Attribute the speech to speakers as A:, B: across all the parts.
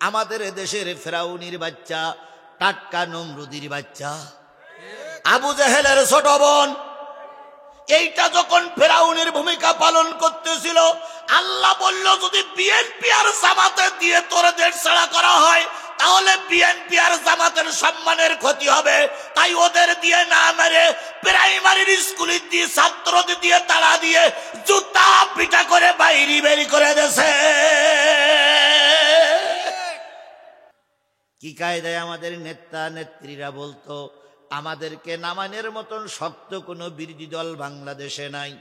A: আমাদের দেশের ফেরাউনির বাচ্চা, টাটকা নমরুদির বাচ্চা, আবু জেহেলের ছোট বোন। এইটা যখন ফেরাউনের ভূমিকা পালন করতেছিল, আল্লাহ বলল যদি বিএনপি আর জামাতে দিয়ে তোর দেশ ছাড়া করা হয় তাহলে বিএনপি আর জামাতের সম্মানের ক্ষতি হবে। তাই ওদের দিয়ে না মেরে প্রাইমারির স্কুলে দিয়ে ছাত্রদের দিয়ে তাড়া দিয়ে জুতা পিটা করে বাইরে বেরি করে দেছে। কি কায়দায় আমাদের নেতা নেত্রীরা বলতো আমাদেরকে নামানোর মতন শক্ত কোনো বিরোধী দল বাংলাদেশে নাই।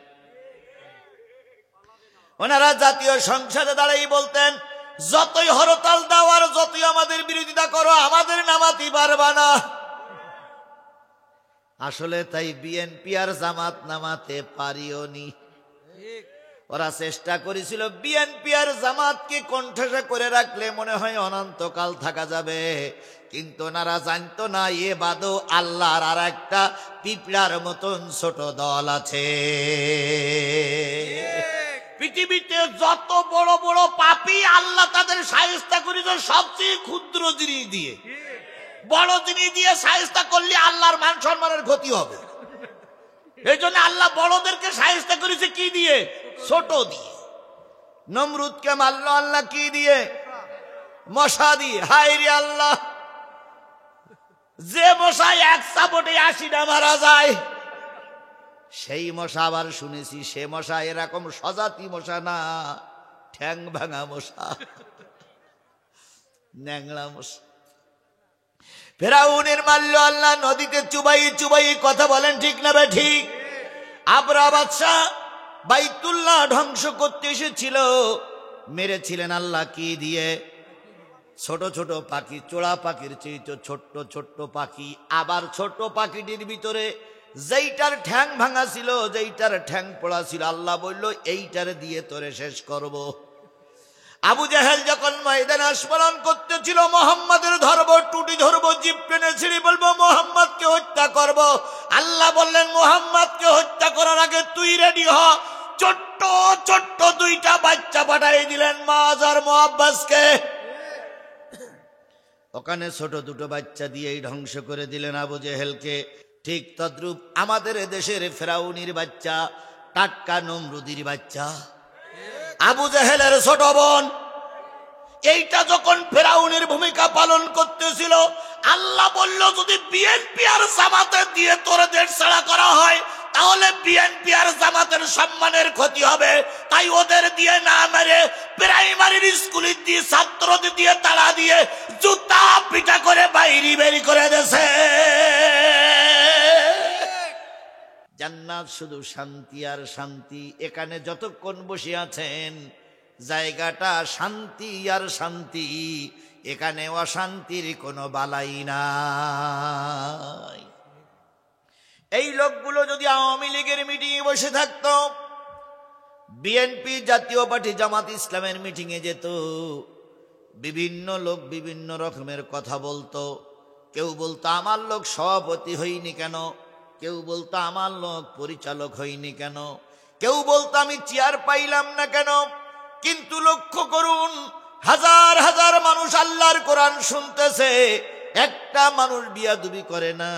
A: ওনারা জাতীয় সংসদে দাঁড়িয়ে বলতেন যতই হরতাল দাও আর যতই আমাদের বিরোধিতা করো আমাদের নামাতে পারবা না। আসলে তাই বিএনপি আর জামাত নামাতে পারিও নি। ওরা চেষ্টা করেছিল বিএনপি আর জামাতকে কণ্ঠে করে রাখলে মনে হয় অনন্তকাল থাকা যাবে, কিন্তু ওনারা জানতো না এ বাদও আল্লাহর আর একটা পিঁপড়ার মতন ছোট দল আছে। পৃথিবীতে যত বড় বড় পাপী আল্লাহ তাদের শায়েস্তা করেছে সবচেয়ে ক্ষুদ্র জিনিস দিয়ে। বড় জিনিস দিয়ে শায়েস্তা করলে আল্লাহর মান সম্মানের ক্ষতি হবে। এই জন্য আল্লাহ বড়দেরকে শায়েস্তা করেছে কি দিয়ে? ছোট দিয়ে। নমরুদকে মারল আল্লাহ কি দিয়ে? মশা দিয়ে। হায় রে আল্লাহ, যে মশাই এক চাপটে 80টা মারা যায়, সেই মশা আবার শুনেছি সে মশা এরকম সজাতি মশা না, ঠ্যাং ভাঙা মশা, ন্যাংলা মশা। ফেরাউনের মারল আল্লাহ নদীতে চুবাই চুবাই। কথা বলেন ঠিক না বে ঠিক? আবরা বাদশা বাইতুল্লাহ ধ্বংস করতে এসেছিল, মেরেছিলেন আল্লাহ কি দিয়ে? ছোট ছোট পাখি, চোড়া পাখির চেয়ে ছোট্ট ছোট্ট পাখি। আবার ছোট পাখিটির ভিতরে যেইটার ঠ্যাং ভাঙা ছিল, যেইটার ঠ্যাং পড়া ছিল, আল্লাহ বলল এইটার দিয়ে তোরে শেষ করব। আবু জেহেল যখন ময়দানে স্মরণ করতেছিল মোহাম্মদের ধরবো, টুটি ধরবো, জিপ টেনে ছিঁড়ে বলবো মোহাম্মদকে হত্যা করব, আল্লাহ বললেন মোহাম্মদকে হত্যা করার আগে তুই রেডি হ। ছোট্ট ছোট্ট দুইটা বাচ্চা পাঠিয়ে দিলেন মাজ আর মুআব্বাসকে। ওখানে ছোট দুটো বাচ্চা দিয়েই ধ্বংস করে দিলেন আবু জেহেলকে। ঠিক তদ্রূপ আমাদের দেশের ফেরাউনির বাচ্চা, টাটকা নমরুদির বাচ্চা, আবু জেহেলের ছোট বোন। এইটা যখন ফেরাউনের ভূমিকা পালন করতেছিল, আল্লাহ বলল যদি বিএনপি আর জামাতে দিয়ে তোর দেশ ছাড়া করা হয় তাহলে বিএনপি আর জামাতের সম্মানের ক্ষতি হবে। তাই ওদের দিয়ে না মেরে প্রাইমারির স্কুলে দিয়ে ছাত্রদের দিয়ে তাড়া দিয়ে জুতা পিটা করে বাইরে বেরি করে দেছে। জান্নাত শুধু শান্তি আর শান্তি। এখানে যতক্ষণ বসে আছেন জায়গাটা শান্তি আর শান্তি, এখানে অশান্তির কোনো বালাই নাই। এই লোকগুলো যদি আওয়ামী লীগের মিটিং এ বসে থাকতো, বিএনপি জাতীয় পার্টি জামাত ইসলামের মিটিং এ যেত, বিভিন্ন লোক বিভিন্ন রকমের কথা বলতো। কেউ বলতো আমার লোক সভাপতি হইনি কেন, কেউ বলতো আমার লোক পরিচালক হইনি কেন, কেউ বলতো আমি চেয়ার পাইলাম না কেন। কিন্তু লক্ষ্য করুন, হাজার হাজার মানুষ আল্লাহর কোরআন শুনতেছে, একটা মানুষ বিয়াদবি করে না,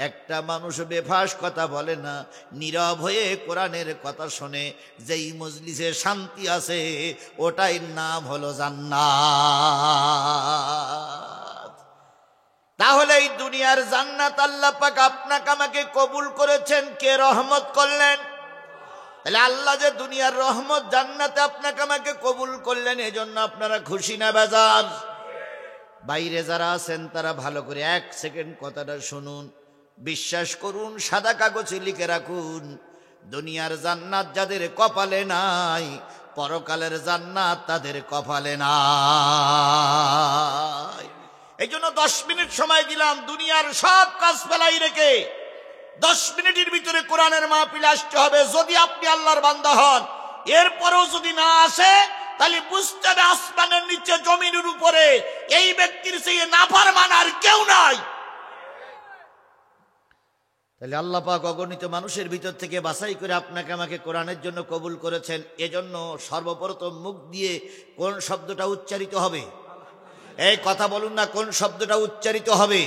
A: একটা মানুষ বেফাস কথা বলে না, নীরব হয়ে কোরআনের কথা শোনে। যেই মজলিসে শান্তি আছে ওটাই নাম হলো জান্নাত। তাহলে এই দুনিয়ার জান্নাত আল্লাহ পাক আপনাকে আমাকে কবুল করেছেন, কে রহমত করলেন? তাহলে আল্লাহ যে দুনিয়ার রহমত জান্নাতে আপনাকে আমাকে কবুল করলেন, এজন্য আপনারা খুশি না বেজার? বাইরে যারা আছেন তারা ভালো করে 1 সেকেন্ড কথাটা শুনুন, বিশ্বাস করুন, সাদা কাগজে লিখে রাখুন। দুনিয়ার জান্নাত যাদের কপালে নাই, পরকালের জান্নাত তাদের কপালে নাই। এই জন্য 10 মিনিট সময় দিলাম, দুনিয়ার সব কাজ ফেলাই রেখে 10 মিনিটের ভিতরে কোরআনের মাহফিলে আসতে হবে। যদি আপনি আল্লাহর বান্দা হন, এরপরেও যদি না আসে তাহলে বুঝতে হবে আসমানের নিচে জমিনের উপরে এই ব্যক্তির চেয়ে নাফরমান আর কেউ নাই। তাহলে আল্লাহ পাক অগণিত মানুষের ভিতর থেকে বাছাই করে আপনাকে আমাকে কোরআনের জন্য কবুল করেছেন। এজন্য সর্বপ্রথম মুখ দিয়ে কোন শব্দটা উচ্চারিত হবে? এই কথা বলুন না, কোন শব্দটা উচ্চারিত হবে?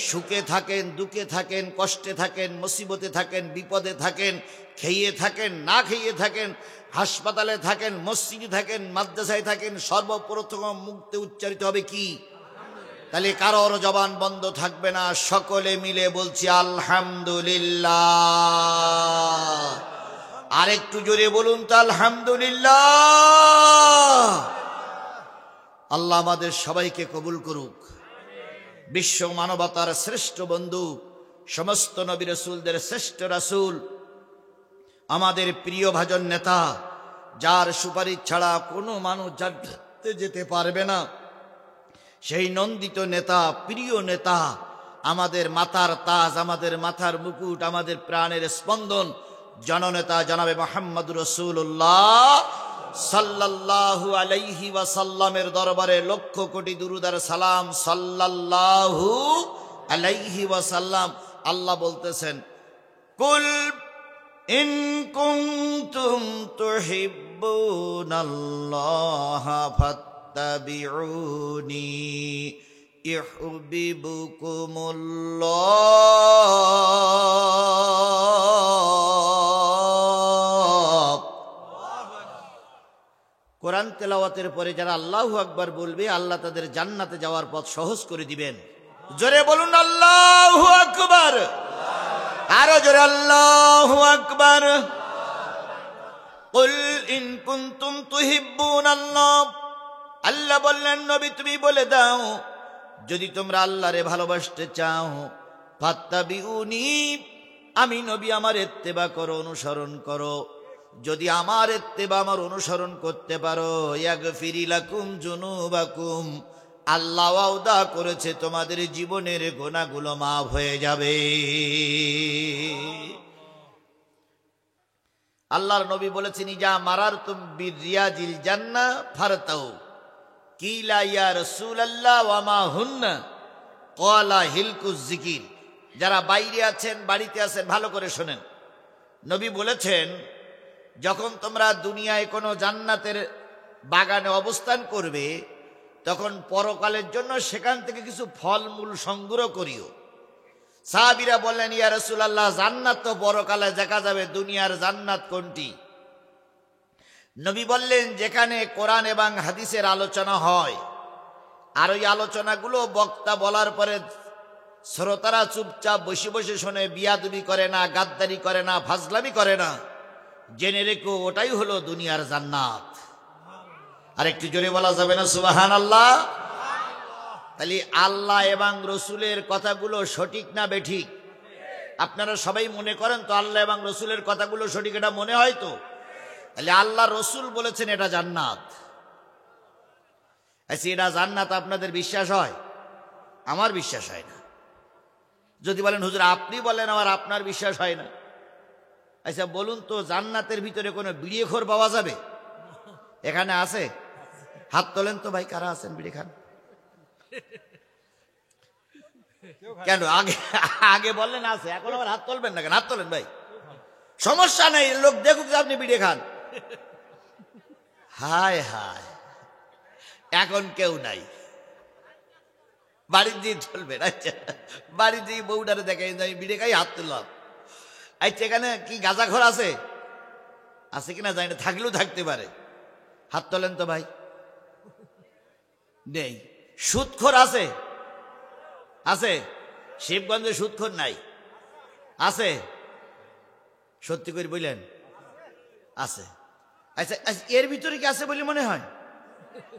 A: সুখে থাকেন, দুঃখে থাকেন, কষ্টে থাকেন, মুসিবতে থাকেন, বিপদে থাকেন, খেয়ে থাকেন, না খেয়ে থাকেন, হাসপাতালে থাকেন, মসজিদে থাকেন, মাদ্রাসায় থাকেন, সর্বপ্রথম মুখে উচ্চারিত হবে কি? তাহলে কারোর জবান বন্ধ থাকবে না, সকলে মিলে বলছি আলহামদুলিল্লাহ। আরেকটু জোরে বলুন তো আলহামদুলিল্লাহ। আল্লাহ আমাদের সবাইকে কবুল করুক। বিশ্ব মানবতার শ্রেষ্ঠ বন্ধু, সমস্ত নবী রাসূলদের শ্রেষ্ঠ রাসূল, আমাদের প্রিয় ভাজন নেতা, যার সুপারিশ ছাড়া কোনো মানুষ জান্নাতে যেতে পারবে না, সেই নন্দিত নেতা, প্রিয় নেতা, আমাদের মাথার তাজ, আমাদের মাথার মুকুট, আমাদের প্রাণের স্পন্দন, জননেতা জনাবে মুহাম্মদ রাসূলুল্লাহ সাল্লাল্লাহু আলাইহি ওয়াসাল্লামের দরবারে লক্ষ কোটি দুরূদ আর সালাম। সাল্লাল্লাহু আলাইহি ওয়াসাল্লাম। আল্লাহ বলতেছেন, কুল ইন কুনতুম তুহিব্বুনাল্লাহা ফাত্তাবিউনি ইউহিব্বুকুমুল্লাহ। কোরআন তেলাওয়াতের পরে যারা আল্লাহু আকবার বলবে, আল্লাহ তাদের জান্নাতে যাওয়ার পথ সহজ করে দিবেন। জোরে বলুন আল্লাহু আকবার। আরো জোরে আল্লাহু আকবার। কুল ইন কুনতুম তুহিব্বুনাল্লাহ, আল্লাহ বললেন নবী তুমি বলে দাও, যদি তোমরা আল্লাহরে ভালোবাসতে চাও, ফাত্তাবিউনি, আমি নবী আমার ইত্তেবা করো, অনুসরণ করো। যদি আমার ইত্তেবা, আমার অনুসরণ করতে পারো, ইয়াগফির লাকুম যুনুবাকুম, আল্লাহ ওয়াদা করেছে তোমাদের জীবনের গুনাহগুলো মাফ হয়ে যাবে। আল্লাহর নবী বলেছেন, ইজা মারারতুম বিরিয়াজিল জান্নাহ ফারতাউ, কিলা ইয়া রাসূলুল্লাহ ওয়া মা হুন্না, ক্বালা হিলকুজ যিকির। যারা বাইরে আছেন, বাড়িতে আছেন, ভালো করে শোনেন। নবী বলেছেন, যখন তোমরা দুনিয়ায় কোনো জান্নাতের বাগানে অবস্থান করবে, তখন পরকালের জন্য সেখান থেকে কিছু ফলমূল সংগ্রহ করিও। সাহাবীরা বললেন, ইয়া রাসূলুল্লাহ, জান্নাত তো পরকালে দেখা যাবে, দুনিয়ার জান্নাত কোনটি? নবী বললেন, যেখানে কোরআন এবং হাদিসের আলোচনা হয়, আর ওই আলোচনাগুলো বক্তা বলার পরে শ্রোতারা চুপচাপ বসে বসে শোনে, বিয়াদবি করে না, গাদ্দারি করে না, ফাজলামি করে না, জেনে রেখো ওটাই হলো দুনিয়ার জান্নাত। আর একটু জোরে বলা যাবে না সুবহানাল্লাহ? তাহলে আল্লাহ এবং রসুলের কথাগুলো সঠিক না বেঠিক? আপনারা সবাই মনে করেন তো আল্লাহ এবং রসুলের কথাগুলো সঠিক, এটা মনে হয় তো? তাহলে আল্লাহ রসুল বলেছেন এটা জান্নাত। আচ্ছা, এটা জান্নাত আপনাদের বিশ্বাস হয়? আমার বিশ্বাস হয় না। যদি বলেন হুজুর আপনি বলেন, আমার আপনার বিশ্বাস হয় না। আচ্ছা বলুন তো, জান্নাতের ভিতরে কোনো বিড়িখোর পাওয়া যাবে? এখানে আছে? হাত তোলেন তো ভাই, কারা আছেন বিড়ি খান? কেন আগে আগে বললেন আছে, এখন আবার হাত তুলবেন না কেন? হাত তোলেন ভাই, সমস্যা নেই, লোক দেখুক যে আপনি বিড়ি খান। হায় হায়, এখন কেউ নাই, বাড়ির দিয়ে চলবেন। আচ্ছা, বাড়ির দিয়ে বউটারে দেখাই আমি বিড়ি খাই, হাত তুললাম। আচ্ছা, এখানে কি গাঁজাখোর আছে? আছে কিনা জানি না, থাকলেও থাকতে পারে। হাত তোলেন তো ভাই। নেই। সুদখোর আছে? আছে? শিবগঞ্জে সুদখোর নাই? আছে? সত্যি করে বললেন আছে? আচ্ছা, এর ভিতরে কি আছে বলে মনে হয়?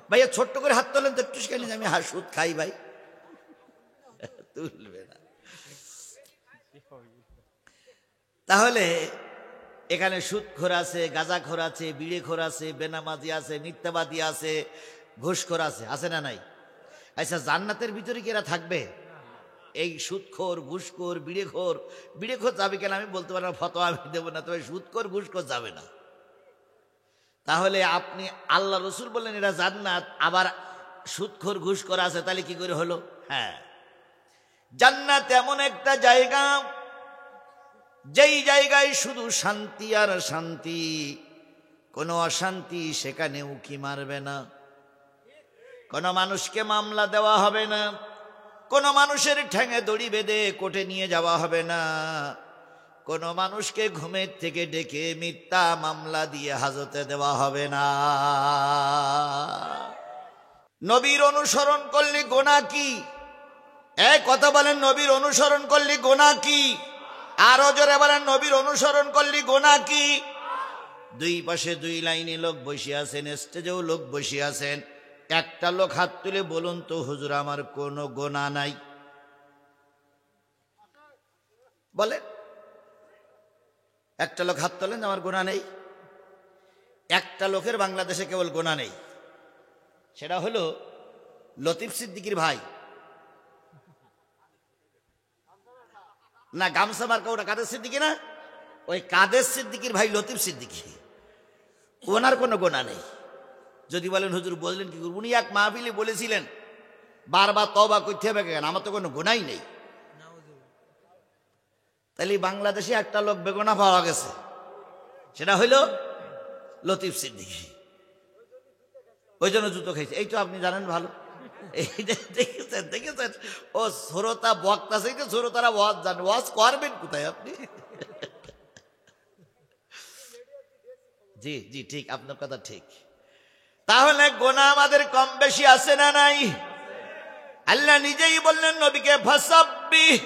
A: ভাইয়া ছোট্ট করে হাত তোলেন তো, একটু কেন আমি সুদ খাই ভাই। তুলবে না। তাহলে এখানে সুদখোর আছে, গাঁজাখোর আছে, বিড়িখোর আছে, বেনামাজি আছে, মিথ্যাবাদী আছে, ঘুষখোর আছে, আছে না নাই? আচ্ছা, জান্নাতের ভিতরে কি এরা থাকবে? এই সুদখোর, ঘুষখোর, বিড়িখোর যাবে কেন আমি বলতে পারবো, ফতোয়া আমি দেবো না, তবে সুদখোর ঘুষখোর যাবে না। তাহলে আপনি আল্লাহ রসুল বললেন এরা জান্নাত, আবার সুদখোর ঘুষখোর আছে, তাহলে কি করে হলো? হ্যাঁ, জান্নাত এমন একটা জায়গা, যেই জায়গায় শুধু শান্তি আর শান্তি, কোনো অশান্তি সেখানে উকি মারবে না। কোনো মানুষকে মামলা দেওয়া হবে না, কোনো মানুষের ঠ্যাঙে দড়ি বেঁধে কোর্টে নিয়ে যাওয়া হবে না, কোনো মানুষকে ঘুমের থেকে ডেকে মিথ্যা মামলা দিয়ে হাজতে দেওয়া হবে না। নবীর অনুসরণ করলে গুনাহ কি? কথা বলেন, নবীর অনুসরণ করলে গুনাহ কি? আরো জোরে বলেন, নবীর অনুসরণ করলে গুনাহ কি? দুই পাশে দুই লাইনে লোক বসে আছেন, স্টেজেও লোক বসে আছেন। একটা লোক হাত তুলে বলুন তো, হুজুর আমার কোনো গুনাহ নাই। বলেন, একটা লোক হাত তোলেন, আমার গুনাহ নেই। একটা লোকের বাংলাদেশে কেবল গুনাহ নেই, সেটা হলো লতিফ সিদ্দিকীর ভাই। না, গামছা মার্কা ওটা কাদের সিদ্দিকী না? ওই কাদের সিদ্দিকীর ভাই লতিফ সিদ্দিকী, ওনার কোনো গুনাহ নেই। যদি বলেন হুজুর বললেন কি, উনি এক মাহফিলে বলেছিলেন বারবার তওবা করতে হবে কেন, আমার তো কোনো গুনাহই নেই। তাহলে বাংলাদেশে একটা লোক বেগুনাহ পাওয়া গেছে, সেটা হইল লতিফ সিদ্দিকী। ওই জন্য জুতো খাইছে। এই তো আপনি জানেন ভালো, এই দেখেছেন দেখেছেন, ও শ্রোতা বক্তা থেকে শ্রোতারা ওয়াজ জানে, ওয়াজ করবেন কোথায় আপনি? জি জি ঠিক, আপনার কথা ঠিক। তাহলে গুনাহ আমাদের কম বেশি আছে না নাই? আল্লাহ নিজেই বললেন নবীকে, ফাসাব্বিহ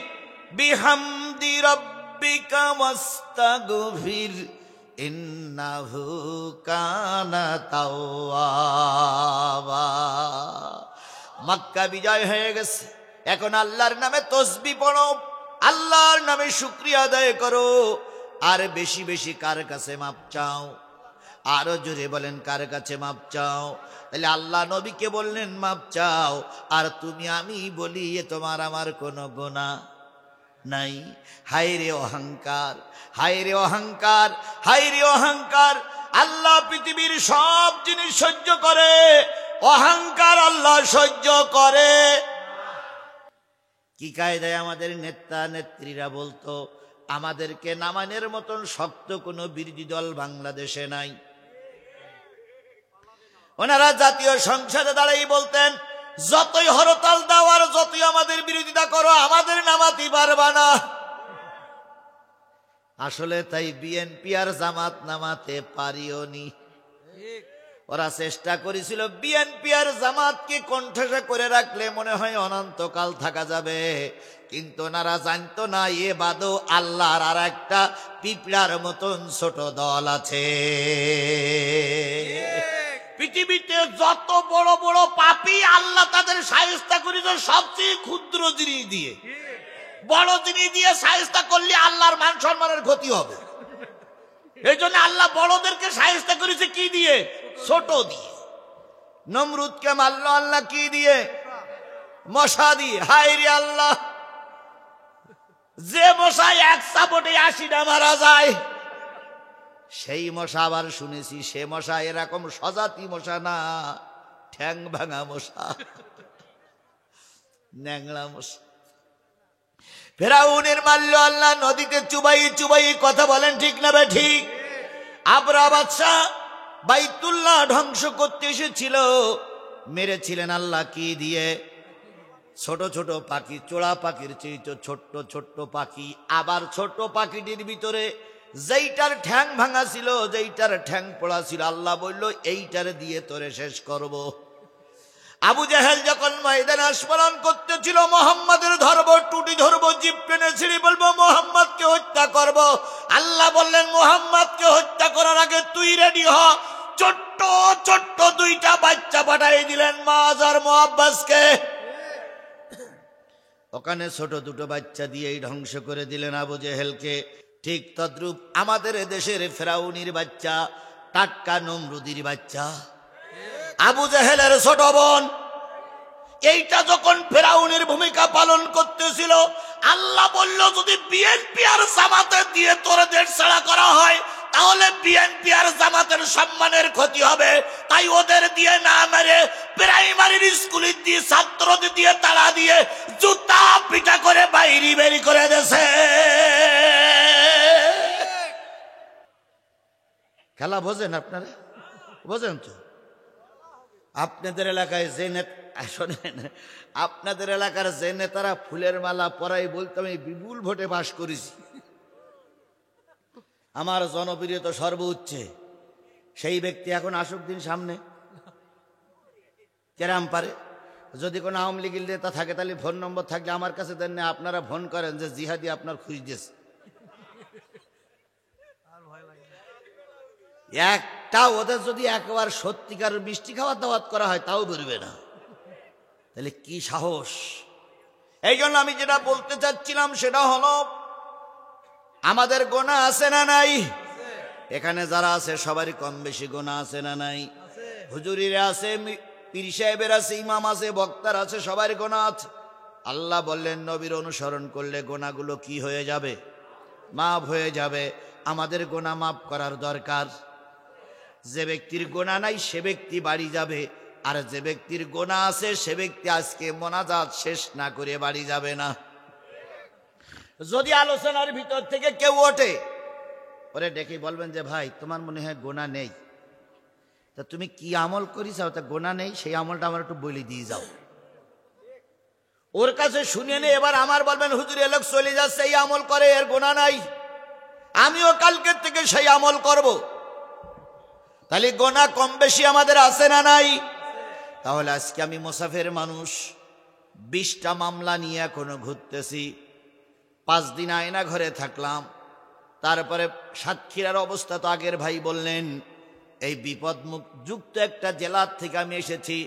A: বিহামদি রাব্বিকা ওয়াস্তাগফির ইন্নাহু কানা তাওয়াবা। মক্কা বিজয় হয়ে গেছে, এখন আল্লাহর নামে তাসবিহ পড়ো, আল্লাহর নামে শুকরিয়া আদায় করো, আর বেশি বেশি কার কাছে মাপ চাও? আরো জোরে বলেন, কার কাছে মাপ চাও? তাহলে আল্লাহ নবীকে বললেন মাপ চাও, আর তুমি আমি বলি এ তোমার আমার কোনো গুনাহ নাই। হায় রে অহংকার, হায় রে অহংকার, হায় রে অহংকার। আল্লাহ পৃথিবীর সব জিনিস সহ্য করে, অহংকার আল্লাহ সহ্য করে। কি কায়দায় আমাদের নেতা নেত্রীরা বলতো, আমাদেরকে নামানের মতন শক্ত কোনো বিরোধী দল বাংলাদেশে নাই। ওনারা জাতীয় সংসদে দাঁড়িয়ে বলতেন, যতই হরতাল দাও আর যতই আমাদের বিরোধিতা করো, আমাদের নামাতে পারবা না। আসলে তাই বিএনপি আর জামাত নামাতে পারিওনি। ওরা চেষ্টা করেছিল বিএনপি আর জামাতকে কণ্ঠসা করে রাখলে মনে হয় অনন্তকাল থাকা যাবে, কিন্তু ওনারা জানতো না এ বাদও আল্লাহর আর একটা পিঁপড়ার মতন ছোট দল আছে। পৃথিবীতে যত বড় বড় পাপী আল্লাহ তাদের শায়েস্তা করেছে সবচেয়ে ক্ষুদ্র জিনিস দিয়ে। বড় জিনিস দিয়ে শায়েস্তা করলে আল্লাহর মান সম্মানের ক্ষতি হবে, এই জন্য আল্লাহ বড়দেরকে শায়েস্তা করেছে কি দিয়ে? ছোট দিয়ে। নমরুদকে মারল আল্লাহ কি দিয়ে? মশা দিয়ে। হায় রে আল্লাহ, যে মশা এক সাপোর্টে 80টা মারা যায়, সেই মশা আবার শুনেছি সে মশা এরকম সজাতি মশা না, ঠ্যাং ভাঙা মশা, ন্যাংড়া মশা। ফেরাউনের মারল আল্লাহ নদীতে চুবাই চুবাই। কথা বলেন ঠিক না বে ঠিক? আবরা বাদশা বাইতুল্লাহ ধ্বংস করতে এসেছিল, মেরেছিলেন আল্লাহ কি দিয়ে? ছোট ছোট পাখি, চোড়া পাখির চেয়ে ছোট্ট ছোট্ট পাখি। আবার ছোট পাখিটির ভিতরে যেইটার ঠ্যাং ভাঙা ছিল, যেইটার ঠ্যাং পড়া ছিল, আল্লাহ বলল এইটার দিয়ে তোরে শেষ করব। আবু জাহেল যখন ময়দানে স্মরণ করতেছিল, মোহাম্মদের ধরবো, টুটি ধরবো, জিপ টেনে ছিঁড়ে বলবো মোহাম্মদকে হত্যা করব, আল্লাহ বললেন মোহাম্মদকে হত্যা করার আগে তুই রেডি হ। ছোট্ট ছোট্ট দুইটা বাচ্চা পাঠাই দিলেন মাজ আর মুআব্বাসকে। ওখানে ছোট দুটো বাচ্চা দিয়েই ধ্বংস করে দিলেন আবু জেহেলকে। ঠিক তদ্রূপ আমাদের দেশের ফেরাউনির বাচ্চা, টাটকা নমরুদির বাচ্চা, আবু জেহেলের ছোট বোন, এইটা যখন ফেরাউনের ভূমিকা পালন করতেছিল, আল্লাহ বলল যদি বিএনপি আর জামাতের দিয়ে তোরে দেশ ছাড়া করা হয় তাহলে বিএনপি আর জামাতের সম্মানের ক্ষতি হবে, তাই ওদের দিয়ে না মেরে প্রাইমারির স্কুলে দিয়ে ছাত্রদের দিয়ে তাড়া দিয়ে জুতা পিটা করে বাইরে বেরি করে দেছে। খেলা বোঝেন আপনারা? বোঝেন তো? আপনাদের এলাকায় যে নেতা, শোনেন, আপনাদের এলাকার যে নেতারা ফুলের মালা পরাই বলতো আমি বিপুল ভোটে পাশ করেছি, আমার জনপ্রিয়তা সর্বোচ্চে, সেই ব্যক্তি এখন আসুক দিন সামনে, কেরাম পারে। যদি কোনো আওয়ামী লীগের নেতা থাকে তাহলে ফোন নম্বর থাকলে আমার কাছে দেন না, আপনারা ফোন করেন যে জিহাদি আপনার খুঁজ দিয়েছে। একটা ওদের যদি একবার সত্যিকার মিষ্টি খাওয়ার দাওয়াত করা হয় তাও বেরোবে না, তাহলে কি সাহস। এই জন্য আমি যেটা বলতে চাচ্ছিলাম সেটা হলো, আমাদের গোনা আছে না নাই? এখানে যারা আছে সবারই কম বেশি গোনা আছে না নাই? হুজুরিরা আছে, পীর সাহেবের আছে, ইমাম আছে, বক্তার আছে, সবারই গোনা আছে। আল্লাহ বললেন নবীর অনুসরণ করলে গোনাগুলো কি হয়ে যাবে? মাফ হয়ে যাবে। আমাদের গোনা মাফ করার দরকার। যে ব্যক্তির গোনা নাই সে ব্যক্তি বাড়ি যাবে, আর যে ব্যক্তির গোনা আছে সে ব্যক্তি আজকে মোনাজাত শেষ না করে বাড়ি যাবে না। যদি আলোচনার ভিতর থেকে কেউ ওঠে, ওরে ডেকে বলবেন যে ভাই তোমার মনে হয় গোনা নেই, তা তুমি কি আমল করিস, তা গোনা নেই, সেই আমলটা আমার একটু বলে দিয়ে যাও। ওর কাছে শুনে নে, এবার আমার বলবেন হুজুর এ লোক চলে যাচ্ছে, এই আমল করে, এর গোনা নাই, আমিও কালকের থেকে সেই আমল করব। তাহলে গোনা কম বেশি আমাদের আছে না নাই? তাহলে আজকে আমি মুসাফির মানুষ, 20টা মামলা নিয়ে এখনো ঘুরতেছি। 5 দিন আয়না ঘরে থাকলাম, তারপরে সাতক্ষীরার অবস্থা তো আগের ভাই বললেন। এই বিপদমুখ যুক্ত একটা জেলার থেকে আমি এসেছি।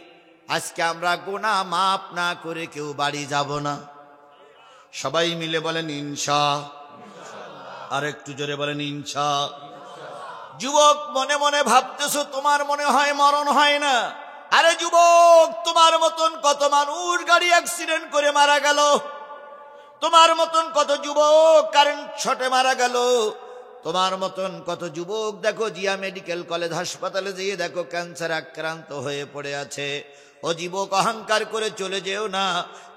A: আজকে আমরা গোনা মাপ না করে কেউ বাড়ি যাব না। সবাই মিলে বলেন ইনশা, আর একটু জোরে বলেন ইনশা। যুবক মনে মনে ভাবতেছো তোমার মনে হয় মরণ হয় না। আরে যুবক, তোমার মতন কত মানুষ গাড়ি অ্যাক্সিডেন্ট করে মারা গেল, তোমার মতন কত যুবক কারেন্ট শটে মারা গেল, তোমার মতন কত যুবক দেখো জিয়া মেডিকেল কলেজ হাসপাতালে যেয়ে দেখো ক্যান্সার আক্রান্ত হয়ে পড়ে আছে। ও যুবক, অহংকার করে চলে যেও না,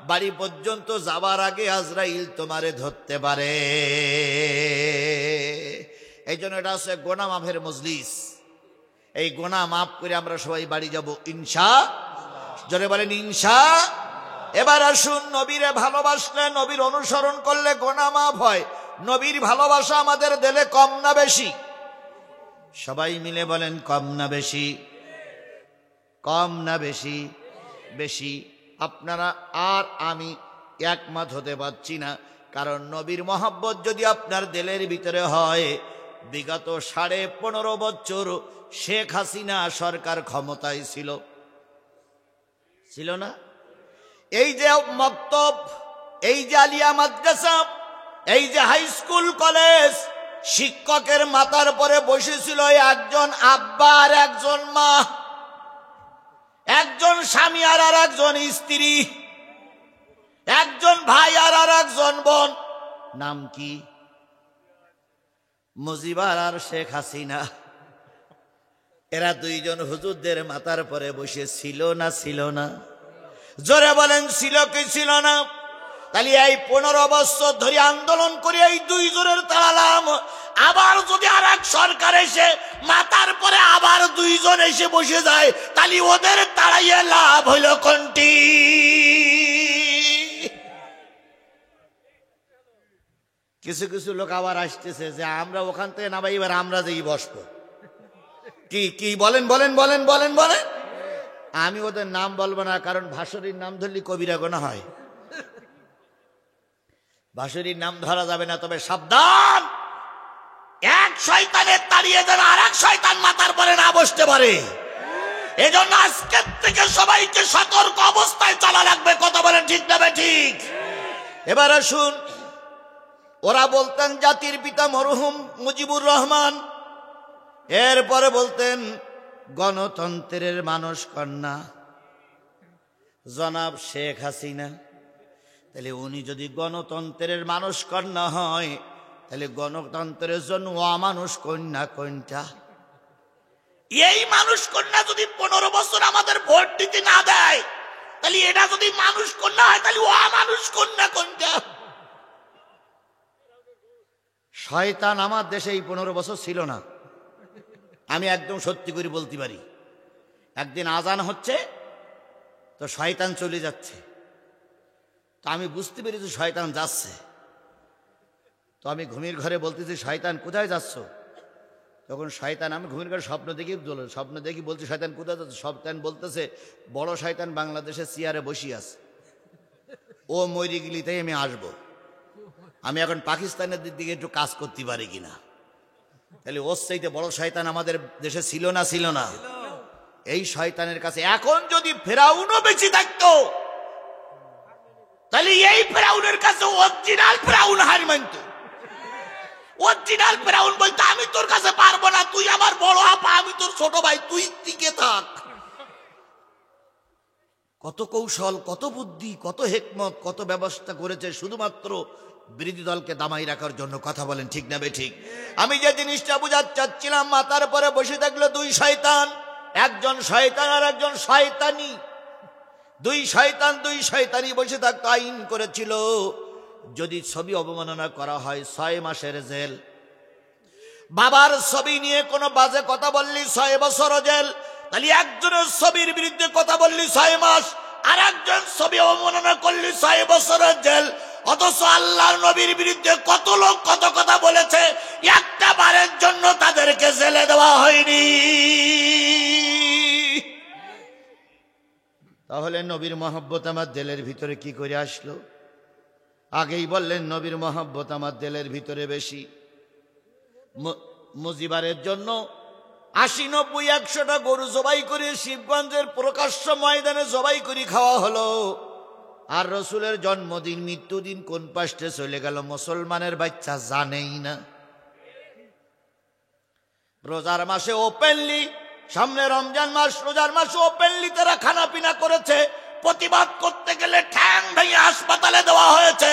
A: বাড়ি পর্যন্ত যাবার আগে আজরাইল তোমারে ধরতে পারে। এই জন্য এটা হচ্ছে গোনা মাফের মজলিস। এই গোনা মাফ করে আমরা সবাই বাড়ি যাব ইনশা। জোরে বলেন ইনশা। এবার আসুন, নবীরে ভালোবাসলে, নবীর অনুসরণ করলে গোনা মাফ হয়। নবীর ভালোবাসা আমাদের দিলে কম না বেশি? সবাই মিলে বলেন কম না বেশি? কম না বেশি? বেশি। আপনারা আর আমি একমত হতে পারছি না, কারণ নবীর মহব্বত যদি আপনার দিলের ভিতরে হয়, বিগত 15.5 বছর শেখ হাসিনা সরকার ক্ষমতায় ছিল না? এই যে মক্তব, এই যে আলিয়া মাদ্রাসা, এই যে হাই স্কুল কলেজ, শিক্ষকের মাথার পরে বসেছিল একজন আব্বা আর একজন মা, একজন স্বামী আর একজন স্ত্রী, একজন ভাই আর একজন বোন। নাম কি? মুজিবার আর শেখ হাসিনা। এরা দুইজন হুজুরদের মাথার পরে বসে ছিল না? ছিল না? জোরে বলেন ছিল কি ছিল না? তাহলে এই 15 বছর ধরে আন্দোলন করে এই দুইজনের তাড়ালাম, আবার যদি আর এক সরকার এসে মাথার পরে আবার দুইজন এসে বসে যায়, তাহলে ওদের তাড়াইয়ে লাভ হইল কোনটি? কিছু কিছু লোক আবার আসতেছে যে আমরা ওখান থেকে না ভাই, এবার আমরা যেই বসবো। কি কি বলেন বলেন বলেন বলেন বলেন। আমি ওদের নাম বলবো না, কারণ ভাসুরীর নাম ধরলে কবিরা গোনা হয়। ভাসুরীর নাম ধরা যাবে না, তবে সাবধান, এক শয়তানের তাড়িয়ে যেন আর এক শয়তান মাথার পরে না বসতে পারে। এজন্য আজকের থেকে সবাইকে সতর্ক অবস্থায় চলা লাগবে। কথা বলেন ঠিক না ঠিক? এবার আসুন, ওরা বলতেন জাতির পিতা মরহুম মুজিবুর রহমান, এরপরে বলতেন গণতন্ত্রের মানস কন্যা জনাব শেখ হাসিনা। তাহলে উনি যদি গণতন্ত্রের মানুষ কন্যা হয়, তাহলে গণতন্ত্রের জন্য অমানুষ কন্যা কোনটা? এই মানুষ কন্যা যদি 15 বছর আমাদের ভোট দিতে না দেয়, তাহলে এটা যদি মানুষ কন্যা হয়, তাহলে অমানুষ কন্যা কোনটা? শয়তান আমার দেশে এই 15 বছর ছিল না, আমি একদম সত্যি করে বলতে পারি। একদিন আজান হচ্ছে, তো শয়তান চলে যাচ্ছে। তো আমি বুঝতে পেরেছি শয়তান যাচ্ছে। তো আমি ঘুমের ঘরে বলতেছি, শয়তান কোথায় যাচ্ছ? তখন শয়তান, আমি ঘুমের ঘরে স্বপ্ন দেখি বলছি, শয়তান কোথায় যাচ্ছে? শয়তান বলতেছে, বড় শয়তান বাংলাদেশের চেয়ারে বসে আছে, ও মরে গেলি তাই আমি আসবো। আমি এখন পাকিস্তানের দিকে একটু কাজ করতে পারি কিনা। তাহলে ওর চাইতে বড় শয়তান আমাদের দেশে ছিল না? এই শয়তানের কাছে এখন যদি ফেরাউনও বেঁচে থাকতো, তাহলে এই ফেরাউনের কাছে অরিজিনাল ফেরাউন হার মানত। অরিজিনাল ফেরাউন বলতো, আমি তোর কাছে পারবো না, তুই আমার বড় আপা, আমি তোর ছোট ভাই, তুই টিকে থাক। কত কৌশল, কত বুদ্ধি, কত হেকমত, কত ব্যবস্থা করেছে শুধুমাত্র বিরোধী দলকে দামাই রাখার জন্য। কথা বলেন ঠিক না বেঠিক? আমি যে জিনিসটা বুঝাতে চাচ্ছিলাম, মাথার পরে বসে থাকলো দুই শয়তান, একজন শয়তান আর একজন শয়তানি। দুই শয়তানি বসে থাকতো, আইন করেছিল যদি ছবি অবমাননা করা হয় 6 মাসের জেল। বাবার ছবি নিয়ে কোনো বাজে কথা বললি 6 বছর জেল। তাহলে একজনের ছবির বিরুদ্ধে কথা বললি 6 মাস, আর একজন ছবি অবমাননা করলি 6 বছরের জেল। অথচ আল্লাহর নবীর বিরুদ্ধে কত লোক কত কথা বলেছে, একটা বারের জন্য তাদেরকে জেলে দেওয়া হয়নি। তাহলে নবীর মহব্বত আমার দিলের ভিতরে কি করে আসলো? আগেই বললেন নবীর মহব্বত আমার দিলের ভিতরে বেশি। মুজিবারের জন্য 80-90-100টা গরু জবাই করে শিবগঞ্জের প্রকাশ্য ময়দানে জবাই করে খাওয়া হলো। আর রসুলের জন্মদিন মৃত্যুদিন কোন পাশে চলে গেল মুসলমানের বাচ্চা জানেই না। রোজার মাসে ওপেনলি, সামনে রমজান মাস, রোজার মাসে ওপেনলি তারা খানা পিনা করেছে। প্রতিবাদ করতে গেলে ঠ্যাং ভেঙে হাসপাতালে দেওয়া হয়েছে।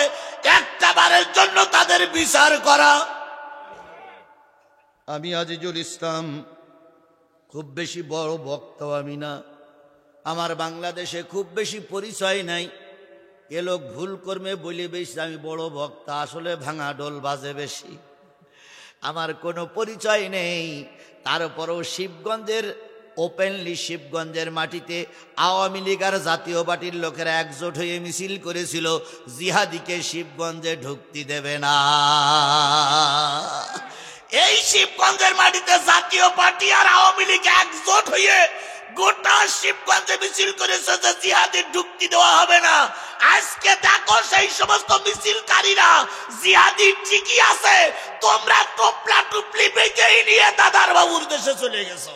A: একটা বারের জন্য তাদের বিচার করা। আমি আজিজুল ইসলাম, খুব বেশি বড় বক্তা আমি না, আমার বাংলাদেশে খুব বেশি পরিচয় নাই। এ লোক ভুল কর্মে বলে বেশি আমি বড় বক্তা, আসলে ভাঙা ডোল বাজে বেশি। আমার কোনো পরিচয় নেই। তারপরেও শিবগঞ্জের ওপেনলি, শিবগঞ্জের মাটিতে আওয়ামী লীগ আর জাতীয় পার্টির লোকেরা একজোট হয়ে মিছিল করেছিল, জিহাদিকে শিবগঞ্জে ঢুকতে দেবে না। এই শিবগঞ্জের মাটিতে জাতীয় পার্টি আর আওয়ামী লীগ একজোট হয়ে গোটা শিবগঞ্জে মিছিল করেছে যে জিহাদি ঢুকতে দেওয়া হবে না। আজকে দেখো সেই সমস্ত মিছিলকারীরা জিহাদি ঠিকই আছে, তোমরা টোপলা টুপলি বেঁচেই নিয়ে দাদার বাবুর দেশে চলে গেছো।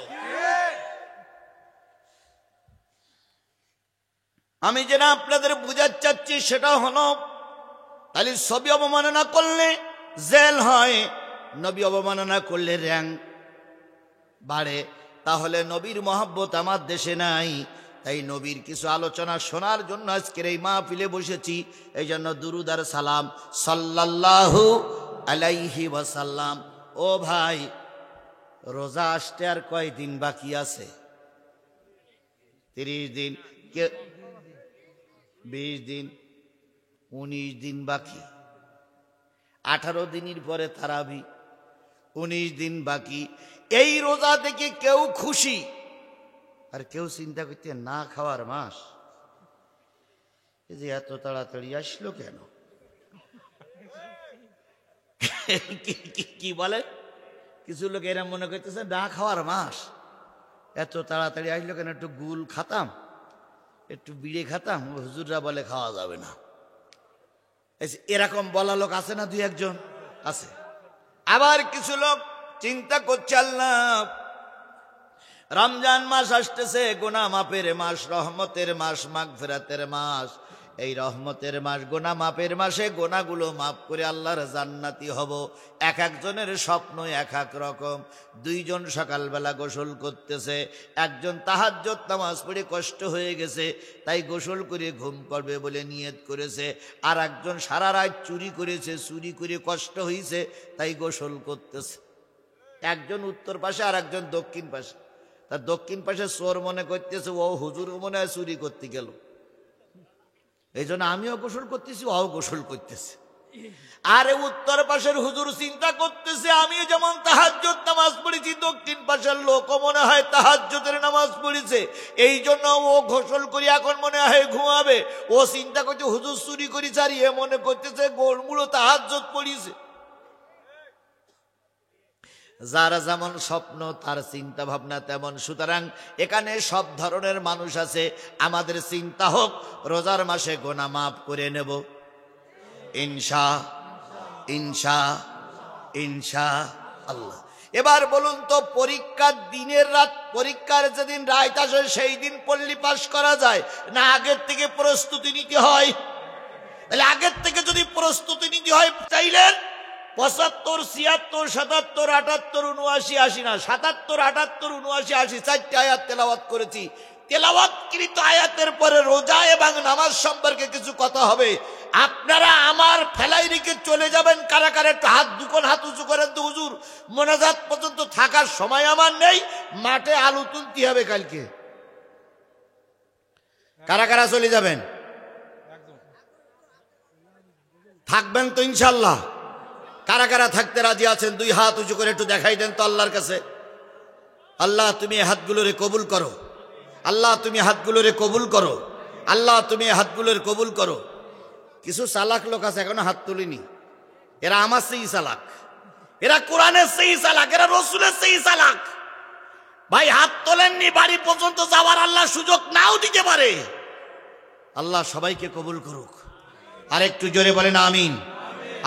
A: আমি যেটা আপনাদের বুঝাতে চাচ্ছি সেটা হলো, তাহলে ছবি অবমাননা করলে জেল হয়, নবী অবমাননা করলে র্যাঙ্ক বাড়ে। তাহলে নবীর মহব্বত আমার দেশে নাই। তাই নবীর কিছু আলোচনা শোনার জন্য আজকের এই মাহফিলে বসেছি। এই জন্য দুরুদ আর সালাম সাল্লাল্লাহু আলাইহি ওয়াসাল্লাম। ও ভাই, রোজা আসতে আর কয়দিন বাকি আছে? 30 দিন, 20 দিন, 19 দিন বাকি। 18 দিনের পরে তারাবি, 19 দিন বাকি। এই রোজা থেকে কেউ খুশি আর কেউ চিন্তা করতে না খাওয়ার মাস, এই যে এত তাড়াতাড়ি আসলো কেন? কি বলে? কিছু লোক এরা মনে করতেছে না খাওয়ার মাস, এত তাড়াতাড়ি আসলো কেন? একটু গুল খাতাম, একটু বিড়ে খাতাম, হুজুররা বলে খাওয়া যাবে না। এরকম বলা লোক আছে না? 2-1 আছে। আবার কিছু লোক চিন্তা করছে, আল্লাহ রমজান মাস আসতেছে, গুনাহ মাপের মাস, রহমতের মাস, মাগফিরাতের মাস। এই রহমতের মাস, গুনাহ মাপের মাসে গুনাহগুলো মাফ করে আল্লাহর জান্নাতি হব। এক একজনের স্বপ্ন এক এক রকম। 2 জন সকালবেলা গোসল করতেছে, একজন তাহাজ্জুদ নামাজ পড়ে কষ্ট হয়ে গেছে তাই গোসল করে ঘুম পড়বে বলে নিয়ত করেছে। আর একজন সারা রাত চুরি করেছে, চুরি করে কষ্ট হয়েছে তাই গোসল করতেছে। একজন উত্তর পাশে আর একজন দক্ষিণ পাশে। তার দক্ষিণ পাশে চোর মনে করতেছে ও হুজুর মনে হয় চুরি করতে গেল, এই জন্য আমিও গোসল করতেছি, ওও গোসল করতেছে। আরে উত্তর পাশের হুজুর চিন্তা করতেছে আমি যেমন তাহাজ্জুদ নামাজ পড়েছি, দক্ষিণ পাশের লোকও মনে হয় তাহাজ্জুদের নামাজ পড়েছে, এই জন্য ও গোসল করি এখন মনে হয় ঘুমাবে। ও চিন্তা করছে হুজুর চুরি করি চারিয়ে মনে করতেছে গোলমুড়ো তাহাজ্জুদ পড়িছে। যার যেমন স্বপ্ন তার চিন্তা ভাবনা তেমন। সুতরাং এখানে সব ধরনের মানুষ আছে। আমাদের চিন্তা হোক রোজার মাসে গুনাহ মাফ করে নেব ইনশা ইনশা ইনশা আল্লাহ। এবার বলুন তো, পরীক্ষার দিনের রাত, পরীক্ষার যেদিন রাত আসে সেই দিন পড়লে পাস করা যায় না আগের থেকে প্রস্তুতি নিতে হয়? তাহলে আগের থেকে যদি প্রস্তুতি নিতে হয় তাইলে 75, 76, 77, 78, 79, 80 না, 77, 78, 79, 80 চারটি আয়াত তেলাওয়াত করেছি। তেলাওয়াতকৃত আয়াতের পরে রোজা এবং নামাজ সম্পর্কে কিছু কথা হবে। আপনারা আমার ফেলাই রেখে চলে যাবেন কারা কারা, একটু হাত দুখন হাত উঁচু করেন তো। হুজুর মোনাজাত পর্যন্ত থাকার সময় আমার নেই, মাঠে আলু তুলতে হবে কালকে। কারা কারা চলে যাবেন? থাকবেন তো ইনশাল্লাহ? কারা কারা থাকতে রাজি আছেন দুই হাত উঁচু করে একটু দেখাই দেন তো আল্লাহর কাছে। আল্লাহ তুমি এই হাতগুলোরে কবুল করো, আল্লাহ তুমি হাতগুলোরে কবুল করো, আল্লাহ তুমি এই হাতগুলোরে কবুল করো। কিছু চালাক লোক আছে এখনো হাত তুলিনি, এরা আমার সেই চালাক, এরা কোরআনের সেই চালাক, এরা রসুলের সেই চালাক। ভাই হাত তোলেননি, বাড়ি পর্যন্ত যাওয়ার আল্লাহ সুযোগ নাও দিতে পারে। আল্লাহ সবাইকে কবুল করুক। আর একটু জোরে বলেন আমিন,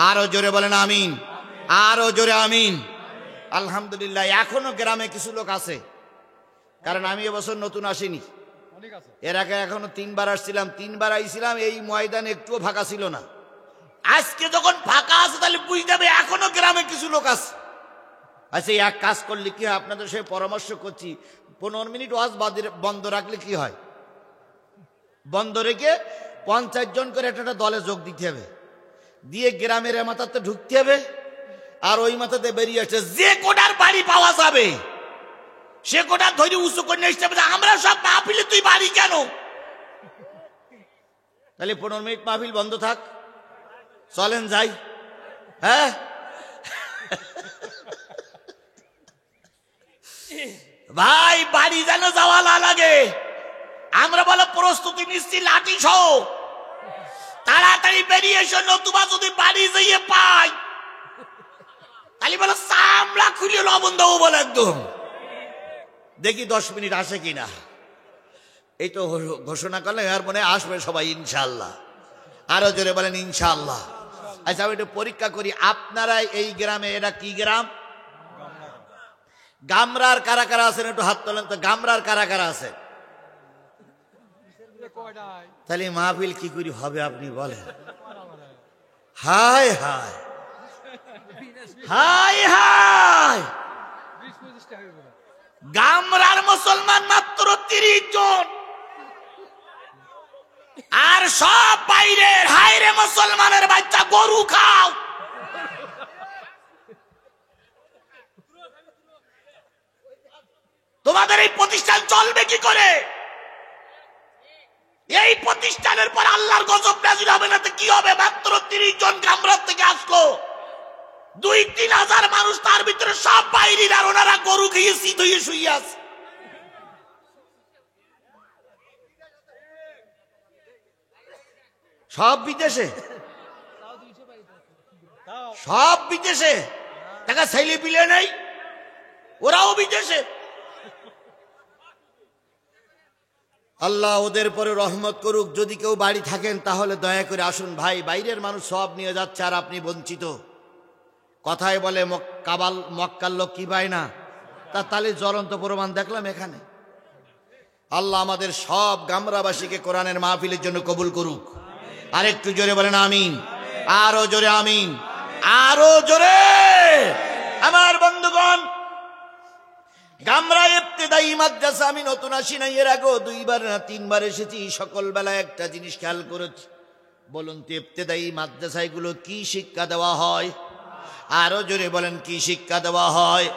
A: আরো জোরে বলেন আমিন, আরো জোরে আমিন। আলহামদুলিল্লাহ এখনো গ্রামে কিছু লোক আছে, কারণ আমি এবছর নতুন আসিনি, এর আগে এখনো 3 বার আসছিলাম, 3 বার আইছিলাম, এই ময়দান একটুও ফাঁকা ছিল না। আজকে যখন ফাঁকা আছে তাহলে বুঝতে হবে এখনো গ্রামে কিছু লোক আছে। আচ্ছা এক কাজ করলে কি হয়, আপনাদের সাথে পরামর্শ করছি, 15 মিনিট ওয়াজ বন্ধ রাখলে কি হয়, বন্ধ রেখে 50 জন করে একটা দলে যোগ দিতে হবে, দিয়ে গ্রামের মাথাতে ঢুকতে হবে, আর ওই মাথাতে বেরিয়ে আসছে যে কোটার বাড়ি পাওয়া যাবে সে কোটার ধরে উঁচু করে নিয়ে আসতে হবে, আমরা সব মাহফিলে তুই বাড়ি কেন? তাহলে 15 মিনিট মাহফিল বন্ধ থাক, চলেন যাই। হ্যাঁ ভাই বাড়ি যেন যাওয়া না লাগে, আমরা বলো প্রস্তুতি নিচ্ছি লাঠি সহ, তাড়াতাড়ি বেরিয়ে এসো, নতুবা যদি বাড়ি যাইয়ে পাই তাহলে বলো চামড়া খুলে লবণ দেবো বলে একদম। দেখি 10 মিনিট আসে কিনা। এই তো ঘোষণা করলে আর মনে আসবে সবাই ইনশাআল্লাহ। আরো জোরে বলেন ইনশাআল্লাহ। আচ্ছা আমি একটু পরীক্ষা করি, আপনারা এই গ্রামে, এটা কি গ্রাম? গামরার কারা কারা আছেন একটু হাত তোলেন তো, গামরার কারা কারা আছে? তাহলে মাহফিল কি করি হবে আপনি বলেন? হায় হায় হায় হায়, গামরার মুসলমান মাত্র 30 জন, আর সব বাইরের। হায় রে মুসলমানের বাচ্চা, গরু খাও। তোমাদের এই প্রতিষ্ঠান চলবে কি করে? এই প্রতিষ্ঠানের পর আল্লাহর গজব নাযিল হবে না তো কি হবে? মাত্র 30 জন গামরার থেকে আসলো, 2-3 হাজার মানুষ, তার ভিতরে সব বাইরের, আর ওনারা গরু খেয়ে শীত হয়ে শুয়ে আছে। সব বিদেশে, সব বিদেশে, টাকা ছেলে পিলে নেই, ওরাও বিদেশে। আল্লাহ ওদের পরে রহমত করুক। যদি কেউ বাড়ি থাকেন তাহলে দয়া করে আসুন ভাই, বাইরের মানুষ সব নিয়ে যাচ্ছে আর আপনি বঞ্চিত। কথায় বলে মক্কার লোক কি পায় না, তাহলে জ্বলন্ত প্রমাণ দেখলাম এখানে। আল্লাহ আমাদের সব গামরাবাসীকে কোরআনের মাহফিলের জন্য কবুল করুক। আর একটু জোরে বলেন আমিন, আরো জোরে আমিন, আরো জোরে। আমার বন্ধুগণ, গামরা ইবতেদায়ী মাদ্রাসা আমি নতুন আসি নাই, এর আগেও 2 বার না 3 বার এসেছি। সকালবেলা একটা জিনিস খেয়াল করেছি, বলুন তো ইবতেদায়ী মাদ্রাসাগুলো কি শিক্ষা দেওয়া হয়? আরো জোরে বলেন কি শিক্ষা দেওয়া হয়?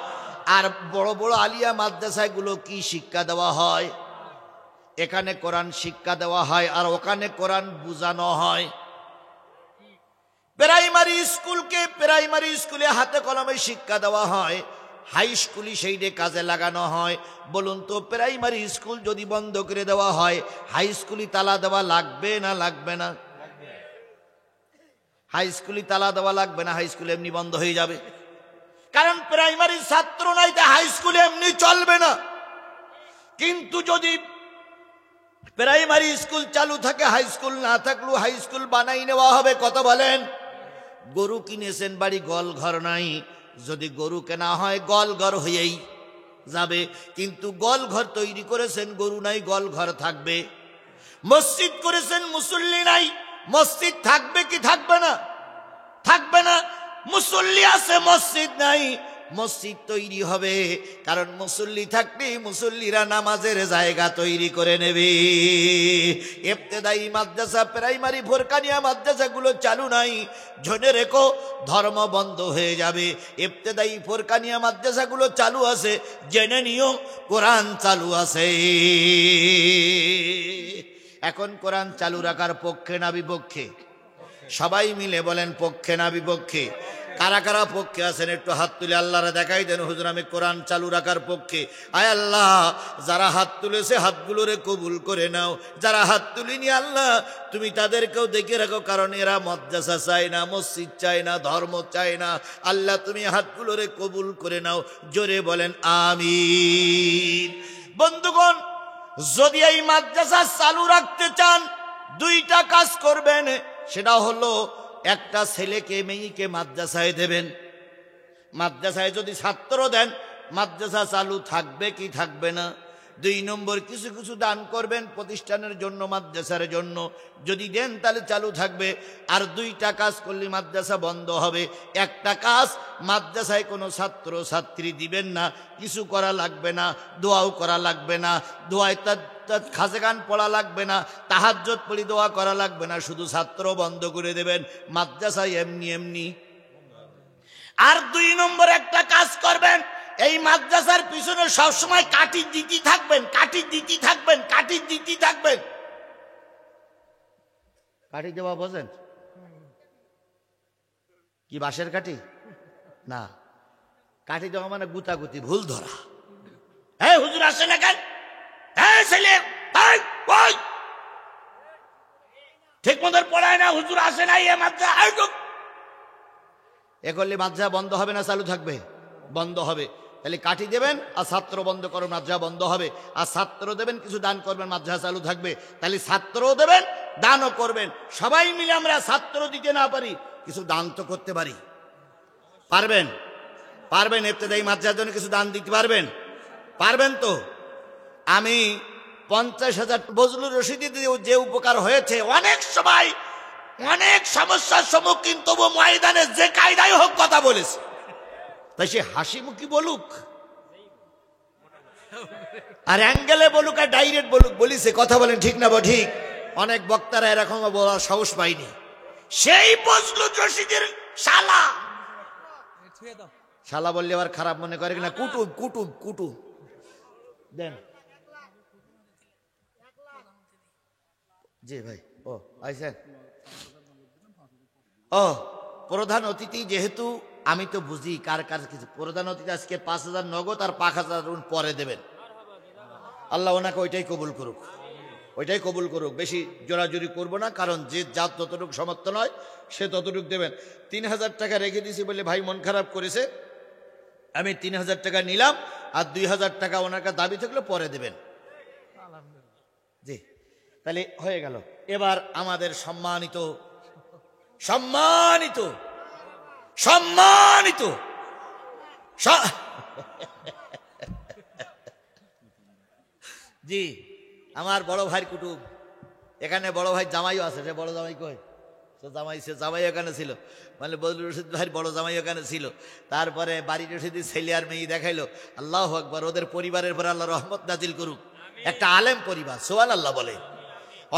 A: আর বড় বড় আলিয়া মাদ্রাসাগুলো কি শিক্ষা দেওয়া হয়? এখানে কোরআন শিক্ষা দেওয়া হয় আর ওখানে কোরআন বুঝানো হয়। প্রাইমারি স্কুলে হাতে কলমে শিক্ষা দেওয়া হয়, হাই স্কুলে সেইটা কাজে লাগানো হয়। বলুন তো, প্রাইমারি স্কুল যদি বন্ধ করে দেওয়া হয়, হাই স্কুলে তালা দেওয়া লাগবে না লাগবে না? হাই স্কুলে তালা দেওয়া লাগবে না? হাই স্কুল এমনি বন্ধ হয়ে যাবে, কারণ প্রাইমারি ছাত্র নাই, তা হাই স্কুলে এমনি চলবে না। কিন্তু যদি প্রাইমারি স্কুল চালু থাকে, হাই স্কুল না থাকলেও হাই স্কুল বানাই নেওয়া হবে। কত বলেন? গরু কিনেছেন, বাড়ি গোয়াল ঘর নাই, যদি গরু কেনা হয় গোয়াল ঘর হয়েই যাবে, কিন্তু গোয়াল ঘর তৈরি করেছেন, গরু নাই, গোয়াল ঘর থাকবে। মসজিদ করেছেন, মুসল্লি নাই, মসজিদ থাকবে কি থাকবে না? থাকবে না। মুসল্লি আছে, মসজিদ নাই, মসজিদ তৈরি হবে, কারণ মুসল্লি থাকলে মুসল্লিরা নামাজের জায়গা তৈরি করে নেবে। ইবতেদায়ী মাদ্রাসা, প্রাইমারি ফোরকানিয়া মাদ্রাসাগুলো চালু নাই, জেনে রেখো ধর্ম বন্ধ হয়ে যাবে। ইবতেদায়ী ফোরকানিয়া মাদ্রাসাগুলো চালু আছে, জেনে নিও কোরআন চালু আছে। এখন কোরআন চালু রাখার পক্ষে না বিপক্ষে? সবাই মিলে বলেন পক্ষে না বিপক্ষে? কারা কারা পক্ষে আছেন একটু হাত তুলে আল্লাহরে দেখাই দেন, হুজুর আমি কোরআন চালু রাখার পক্ষে। আয় আল্লাহ, যারা হাত তুলেছে হাতগুলোরে কবুল করে নাও, যারা হাত তুলিনি আল্লাহ তুমি তাদেরকেও দেখে রাখো, কারণ এরা মাদ্রাসা চায় না, মসজিদ চায় না, ধর্ম চায় না। আল্লাহ তুমি হাতগুলোরে কবুল করে নাও, জোরে বলেন আমিন। বন্ধুগণ, যদি এই মাদ্রাসা চালু রাখতে চান, দুইটা কাজ করবেন। সেটা হলো, একটা ছেলেকে মেয়েকে মাদ্রাসায় দেবেন। মাদ্রাসায় যদি ছাত্র দেন, মাদ্রাসা চালু থাকবে কি থাকবে না? 2 নম্বর, কিছু কিছু দান করবেন প্রতিষ্ঠানের জন্য, মাদ্রাসার জন্য। যদি দেন তাহলে চালু থাকবে। আর 2টা কাজ করলে মাদ্রাসা বন্ধ হবে। একটা কাজ, মাদ্রাসায় কোনো ছাত্র ছাত্রী দিবেন না, কিছু করা লাগবে না, দোয়াও করা লাগবে না, দোয়ায় খাজে গান পড়া লাগবে না, তাহাজ্জুদ পড়ি দোয়া করা লাগবে না, শুধু ছাত্র বন্ধ করে দেবেন, মাদ্রাসায় এমনি এমনি। আর 2 নম্বর একটা কাজ করবেন, এই মাদ্রাসার পিছনে সবসময় কাঠি দিতে থাকবেন, কাঠি দিতে থাকবেন, কাঠি দিতে থাকবেন। কাঠি দেওয়া বোঝেন কি? বাঁশের কাঠি না, কাঠি দেওয়া মানে গুতাগুতি, ভুল ধরা। হ্যাঁ হুজুর আসে না কেন? হ্যাঁ ছেলে ঠিক মতো পড়ায় না, হুজুর আসে নাই এ মাদ্রাসা। এ করলে মাদ্রাসা বন্ধ হবে না চালু থাকবে? বন্ধ হবে। তাহলে কাঠি দেবেন আর ছাত্র বন্ধ করবেন, মাদ্রাসা বন্ধ হবে। আর ছাত্র দেবেন, কিছু দান করবেন, মাদ্রাসা চালু থাকবে। তাহলে ছাত্রও দেবেন, দানও করবেন। সবাই মিলে আমরা ছাত্র দিতে না পারি, কিছু দান তো করতে পারি। পারবেন? পারবেন? ইবতেদায়ী মাদ্রাসার জন্য কিছু দান দিতে পারবেন? পারবেন তো? আমি 50,000 বজলুর রশিদি যে উপকার হয়েছে, অনেক সময় অনেক সমস্যার সম্মুখীন, তবু ময়দানে যে কায়দায় হোক কথা বলেছে। তাই সে হাসি মুখী বলুক আর অ্যাঙ্গেলে বলুক আর ডাইরেক্ট বলুক, বলিছে। কথা বলেন ঠিক না? ঠিক। অনেক বক্তারা এরকম বলার সাহস পায়নি। সেই বজলুর রশিদের শালা, শালা বললে আবার খারাপ মনে করে কিনা? কুটুম কুটুম কুটুম দেন। জি ভাই, ও আইসেন। ও প্রধান অতিথি, যেহেতু আমি তো বুঝি কার কার কিছু। প্রধান অতিথি আজকে 5,000 নগদ আর 5,000 পরে দেবেন। আল্লাহ ওনাকে ওইটাই কবুল করুক, ওইটাই কবুল করুক। বেশি জোরাজুরি করবো না, কারণ যে যার যতটুকু সমর্থন হয় সে ততটুকু দেবেন। 3,000 টাকা রেখে দিয়েছি বলে ভাই মন খারাপ করেছে, আমি 3,000 টাকা নিলাম, আর 2,000 টাকা ওনার কাছে দাবি থাকলে পরে দেবেন। জি, তাহলে হয়ে গেল। এবার আমাদের সম্মানিত সম্মানিত সম্মানিত জি আমার বড় ভাইয়ের কুটুম, এখানে বড় ভাই জামাইও আছে। সে বড় জামাই কই? সে জামাই এখানে ছিল, মানে বজলুর রশিদ ভাইয়ের বড় জামাই এখানে ছিল। তারপরে বাড়ির রশিদি ছেলে আর মেয়ে দেখাইলো। আল্লাহু আকবার, ওদের পরিবারের পরে আল্লাহ রহমত নাজিল করুক। একটা আলেম পরিবার, সুবহানাল্লাহ বলে।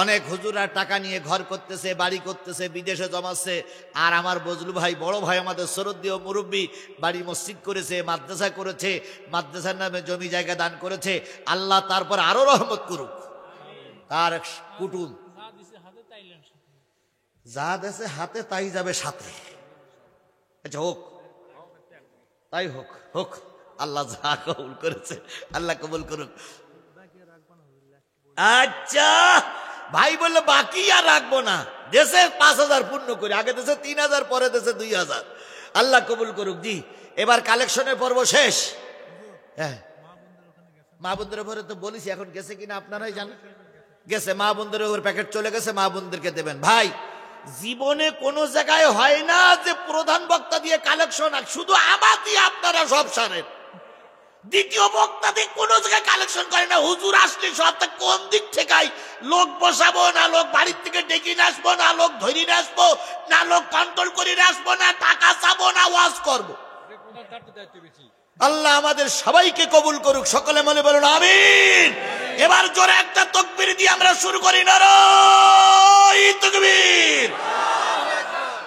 A: অনেক হুজুরা টাকা নিয়ে ঘর করতেছে, বাড়ি করতেছে, বিদেশে জমাচ্ছে। আর আমার বজলু ভাই, বড় ভাই, আমাদের শরদ্দীয় মুরব্বী, বাড়ি মসজিদ করেছে, মাদ্রাসা করেছে, মাদ্রাসার নামে জমি জায়গা দান করেছে। আল্লাহ তারপর আরো রহমত করুক। তার কুটুম যা দেশে হাতে তাই যাবে সাথে। আচ্ছা হোক, তাই হোক, হোক, আল্লাহ যা কবুল করেছে আল্লাহ কবুল করুক। আচ্ছা ভাই বললো বাকি আর রাখবো না, দেশে 5,000 পূর্ণ করি, আগে দেশে 3,000 পরে দেশে 2,000, আল্লাহ কবুল করুক। জি এবার কালেকশনের পর্ব শেষ। হ্যাঁ মা বোনদের উপরে তো বলেছি, এখন গেছে কিনা আপনারাই জানেন। গেছে, মা বোনদের উপর প্যাকেট চলে গেছে, মা বোনদেরকে দেবেন। ভাই জীবনে কোনো জায়গায় হয় না যে প্রধান বক্তা দিয়ে কালেকশন, শুধু আমার দিয়ে আপনারা সব সারেন। দ্বিতীয় বক্তা দিয়ে কোনো জায়গায় কালেকশন করে না। হুজুর আসলে সবটা কোন দিক থেকে লোক বসাবো, না লোক বাড়ির থেকে ডেকে নিয়ে আসবো, না লোক ধরে নিয়ে আসবো, না লোক কন্ট্রোল করে নিয়ে আসবো, না টাকা চাবো, না ওয়াজ করবো। আল্লাহ আমাদের সবাইকে কবুল করুক, সকলে মনে বলুন আমিন। এবার জোরে একটা তাকবীর দিয়ে আমরা শুরু করি। নারায়ে তাকবীর,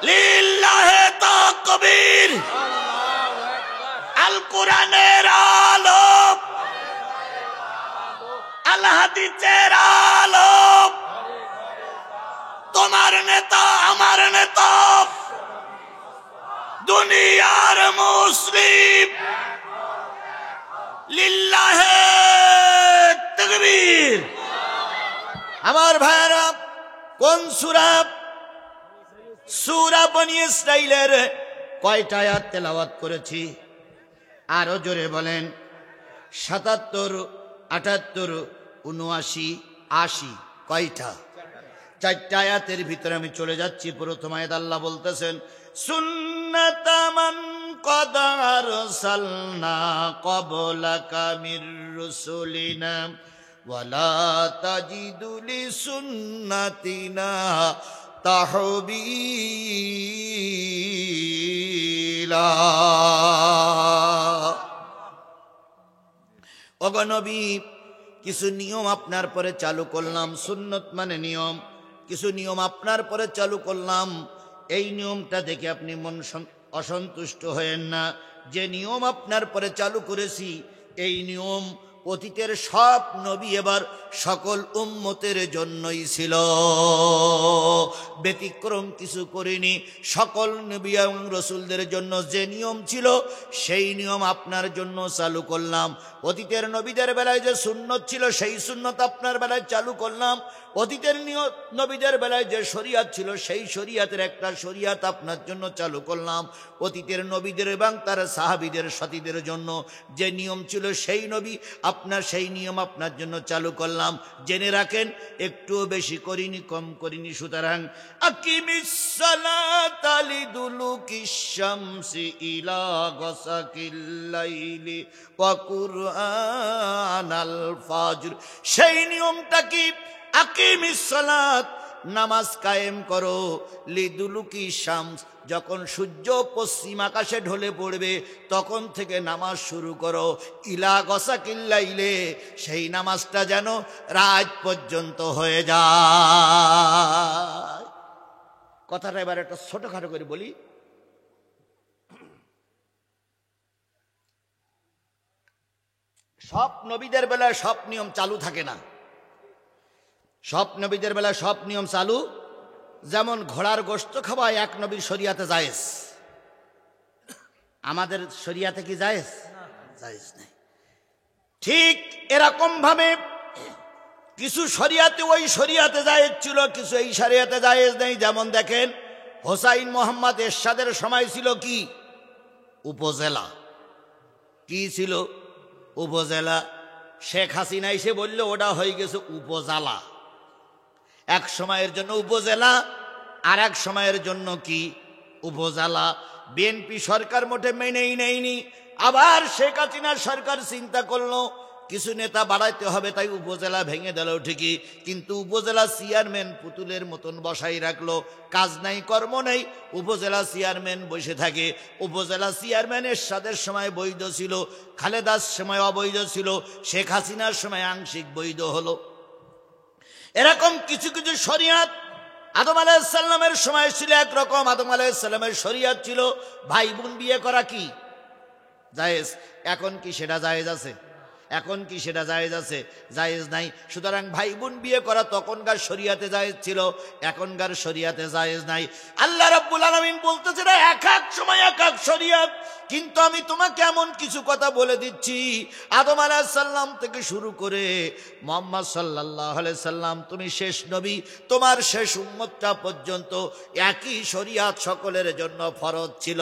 A: লিল্লাহে তাকবীর। আল কোরআনের আলো, আল হাদিসের আলো, তোমার নেতা আমার নেতা, দুনিয়ার মুসলিম, লিল্লাহে তাকবীর। আমার ভাইরা কোন সূরা? সূরা বনী ইসরাঈলের কয়টা আয়াত তেলাওয়াত করেছি? আরো জোরে বলেন। 77, 78, 79, 80। কয়টা? 4টা আয়াতের ভিতরে আমি চলে যাচ্ছি। প্রথম আয়াত আল্লাহ বলতেছেন সুন্নাতামান قد أرسلنا قبلك من رسلنا ولا تجد لسنتنا تحويلا। ওগো নবী, কিছু নিয়ম আপনার পরে চালু করলাম। সুন্নত মানে নিয়ম। কিছু নিয়ম আপনার পরে চালু করলাম, এই নিয়মটা দেখে আপনি মন অসন্তুষ্ট হয়েন না। যে নিয়ম আপনার পরে চালু করেছি, এই নিয়ম অতীতের সব নবী এবার সকল উম্মতের জন্যই ছিল, ব্যতিক্রম কিছু করিনি। সকল নবী এবং রসুলদের জন্য যে নিয়ম ছিল সেই নিয়ম আপনার জন্য চালু করলাম। অতীতের নবীদের বেলায় যে সুন্নত ছিল সেই সুন্নত আপনার বেলায় চালু করলাম। অতীতের নবীদের বেলায় যে শরিয়াত ছিল সেই শরিয়াতের একটা শরিয়াত আপনার জন্য চালু করলাম। অতীতের নবীদের এবং তার সাহাবীদের সাথীদের জন্য যে নিয়ম ছিল সেই নিয়ম আপনার জন্য চালু করলাম। জেনে রাখেন, একটুও বেশি করিনি, কম করিনি। সুতরাং আকিমিস সালাতা লিদুলুকিশ শামসি ইলা গাসাকিল লাইলি ওয়া কুরআনাল ফাজর। সেই নিয়মটা কি? আকিমিস সালাত, নামাজ কায়েম করো, লিদুলুকি শামস, যখন সূর্য পশ্চিম আকাশে ঢলে পড়বে তখন থেকে নামাজ শুরু করো, ইলা গাসাকিল লাইলে, সেই নামাজটা যেন রাত পর্যন্ত হয়ে যায়। কথাটা এবার একটা ছোটখাটো করে বলি। সব নবীদের বেলায় সব নিয়ম চালু থাকে না। সব নবীদের বেলায় সব নিয়ম চালু। যেমন ঘোড়ার গোশত খাওয়া এক নবীর শরিয়াতে জায়েজ, আমাদের শরিয়াতে কি জায়েজ? জায়েজ নেই। ঠিক এরকম ভাবে কিছু শরিয়াতে ওই শরিয়াতে জায়েজ ছিল, কিছু এই শরিয়াতে জায়েজ নেই। যেমন দেখেন, হোসাইন মোহাম্মদ এরশাদের সময় ছিল কি? উপজেলা। কি ছিল? উপজেলা। শেখ হাসিনা এসে বলল ওটা হয়ে গেছে উপজেলা। এক সময়ের জন্য উপজেলা, আর এক সময়ের জন্য কি? উপজেলা। বিএনপি সরকার মোটে মেনেই নেয়নি। আবার শেখ হাসিনার সরকার চিন্তা করলো কিছু নেতা বাড়াইতে হবে, তাই উপজেলা ভেঙে দিল ঠিকই, কিন্তু উপজেলা চেয়ারম্যান পুতুলের মতন বসাই রাখলো। কাজ নাই, কর্ম নেই, উপজেলা চেয়ারম্যান বসে থাকে। উপজেলা চেয়ারম্যান এরশাদের সময় বৈধ ছিল, খালেদার সময় অবৈধ ছিল, শেখ হাসিনার সময় আংশিক বৈধ হলো। এরকম কিছু কিছু শরিয়াত আদম আলাইহিস সালামের সময় ছিল একরকম। আদম আলাইহিস সালামের শরিয়াত ছিল ভাই বোন বিয়ে করা কি? জায়েজ। এখন কি সেটা জায়েজ আছে? এখন কি সেটা জায়েজ আছে? জায়েজ নাই। সুতরাং ভাই বোন বিয়ে করা তখনকার শরিয়াতে জায়েজ ছিল, এখনকার শরিয়াতে জায়েজ নাই। আল্লাহ রাব্বুল আলামিন বলতেছে না এক এক সময় এক এক শরিয়াত, কিন্তু আমি তোমাকে এমন কিছু কথা বলে দিচ্ছি, আদম আলাইহিস সালাম থেকে শুরু করে মুহাম্মদ সাল্লাল্লাহু আলাইহি সাল্লাম, তুমি শেষ নবী, তোমার শেষ উম্মতটা পর্যন্ত একই শরিয়াত সকলের জন্য ফরজ ছিল।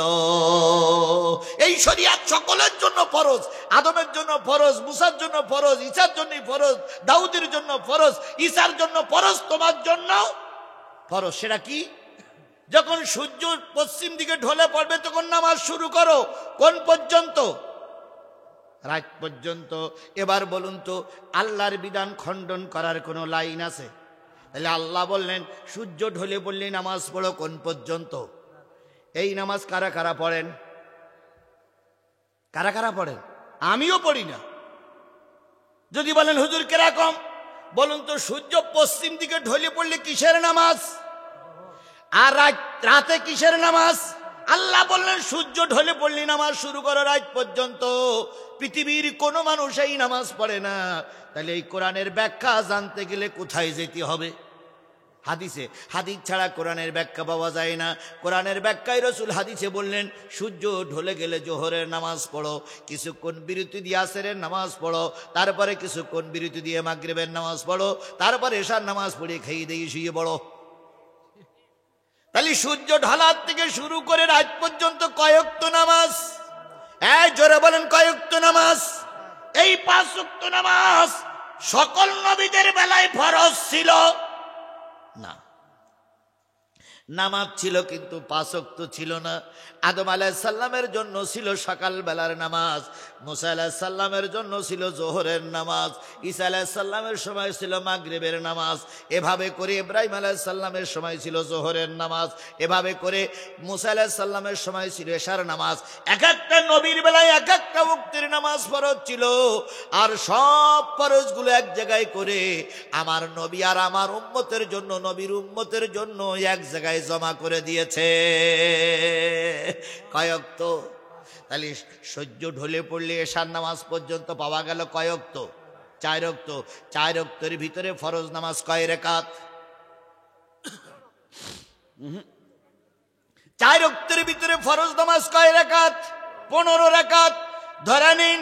A: এই শরিয়াত সকলের জন্য ফরজ, আদমের জন্য ফরজ, মুসার জন্য ফরজ, ঈসার জন্য ফরজ, দাউদের জন্য ফরজ, ঈসার জন্য ফরজ, তোমার জন্য ফরজ। সেটা কি? যখন সূর্য পশ্চিম দিকে ঢলে পড়বে তখন নামাজ শুরু করো। কোন পর্যন্ত? রাত পর্যন্ত। এবার বলুন তো, আল্লাহর বিধান খণ্ডন করার কোনো লাইন আছে? তাহলে আল্লাহ বললেন সূর্য ঢলে পড়লে নামাজ পড়ো কোন পর্যন্ত। এই নামাজ কারা কারা পড়েন? কারা কারা পড়েন? আমিও পড়ি না। যদি বলেন হুজুর কিরকম, বলুন তো, সূর্য পশ্চিম দিকে ঢলে পড়লে কিসের নামাজ? আর রাতে কিসের নামাজ? আল্লাহ বললেন সূর্য ঢলে পড়লে নামাজ শুরু করো রাত পর্যন্ত। পৃথিবীর কোনো মানুষ এই নামাজ পড়ে না। তাহলে এই কোরআনের ব্যাখ্যা জানতে গেলে কোথায় যেতে হবে? হাদিসে। হাদিস ছাড়া কোরআনের ব্যাখ্যা পাওয়া যায় না। কোরআনের ব্যাখ্যায় রাসূল হাদিসে বললেন সূর্য ঢলে গেলে জোহরের নামাজ পড়ো, কিছুক্ষণ বিরতি দিয়ে আসরের নামাজ পড়ো, তারপরে কিছুক্ষণ বিরতি দিয়ে মাগরিবের নামাজ পড়ো, তারপরে এশার নামাজ পড়ে খেয়ে দিয়ে শুয়ে পড়ো। তাহলে সূর্য ঢালার থেকে শুরু করে রাত পর্যন্ত কয় ওয়াক্ত নামাজ? জোরে বলেন কয় ওয়াক্ত নামাজ? এই 5 ওয়াক্ত নামাজ সকল নবীদের বেলায় ফরজ ছিল না। নামাজ ছিল কিন্তু 5 ওয়াক্ত ছিল না। আদম আলাইহিস সালামের জন্য ছিল সকাল বেলার নামাজ, মুসা আলাইহিস সালামের জন্য ছিল জোহরের নামাজ, ঈসা আলাইহিস সালামের সময় ছিল মাগরিবের নামাজ, এভাবে করে ইব্রাহিম আলাইহিস সালামের সময় ছিল জোহরের নামাজ, এভাবে করে মুসা আলাইহিস সালামের সময় ছিল এশার নামাজ। এক একটা নবীর বেলায় এক একটা ওয়াক্তের নামাজ ফরজ ছিল। আর সব ফরজগুলো এক জায়গায় করে আমার নবী আর আমার উম্মতের জন্য, নবীর উম্মতের জন্য এক জায়গায় জমা করে দিয়েছে। কয় ওয়াক্ত? তাহলে সূর্য ঢলে পড়লে এশার নামাজ পর্যন্ত পাওয়া গেল কয় ওয়াক্ত? 4 ওয়াক্ত। 4 ওয়াক্তের ভিতরে ফরজ নামাজ কয় রাকাত? 4 ওয়াক্তের ভিতরে ফরজ নামাজ কয় রাকাত? 15 রাকাত। ধরে নিন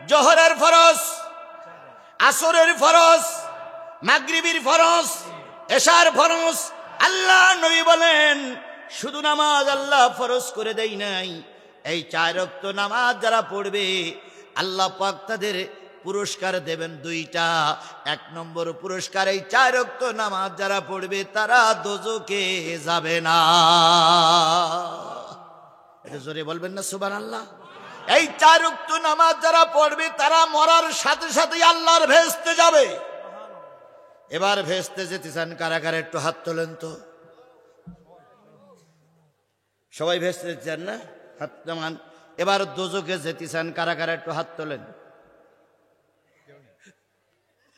A: জোহরের ফরজ, আসরের ফরজ, মাগরিবের ফরজ, এশার ফরজ। আল্লাহ নবী বলেন শুধু নামাজ আল্লাহ ফরজ করে দেয় নাই, এই 4 ওয়াক্ত নামাজ যারা পড়বে আল্লাহ পাক তাদের পুরস্কার দেবেন 2টা। 1 নম্বর পুরস্কার, এই 4 ওয়াক্ত নামাজ যারা পড়বে তারা দোজখে যাবে না। এটা জোরে বলবেন না সুবহানাল্লাহ? এই 4 ওয়াক্ত নামাজ যারা পড়বে তারা মরার সাথে সাথে আল্লাহর ভেস্তে যাবে। এবার ভেস্তে যেতে চান কারা কারা একটু হাত তোলেন তো। সবাই ভেস্তে যেতে চান না? হাত নামান। এবার দোজখে যেতে চান কারা কারা একটু হাত তোলেন।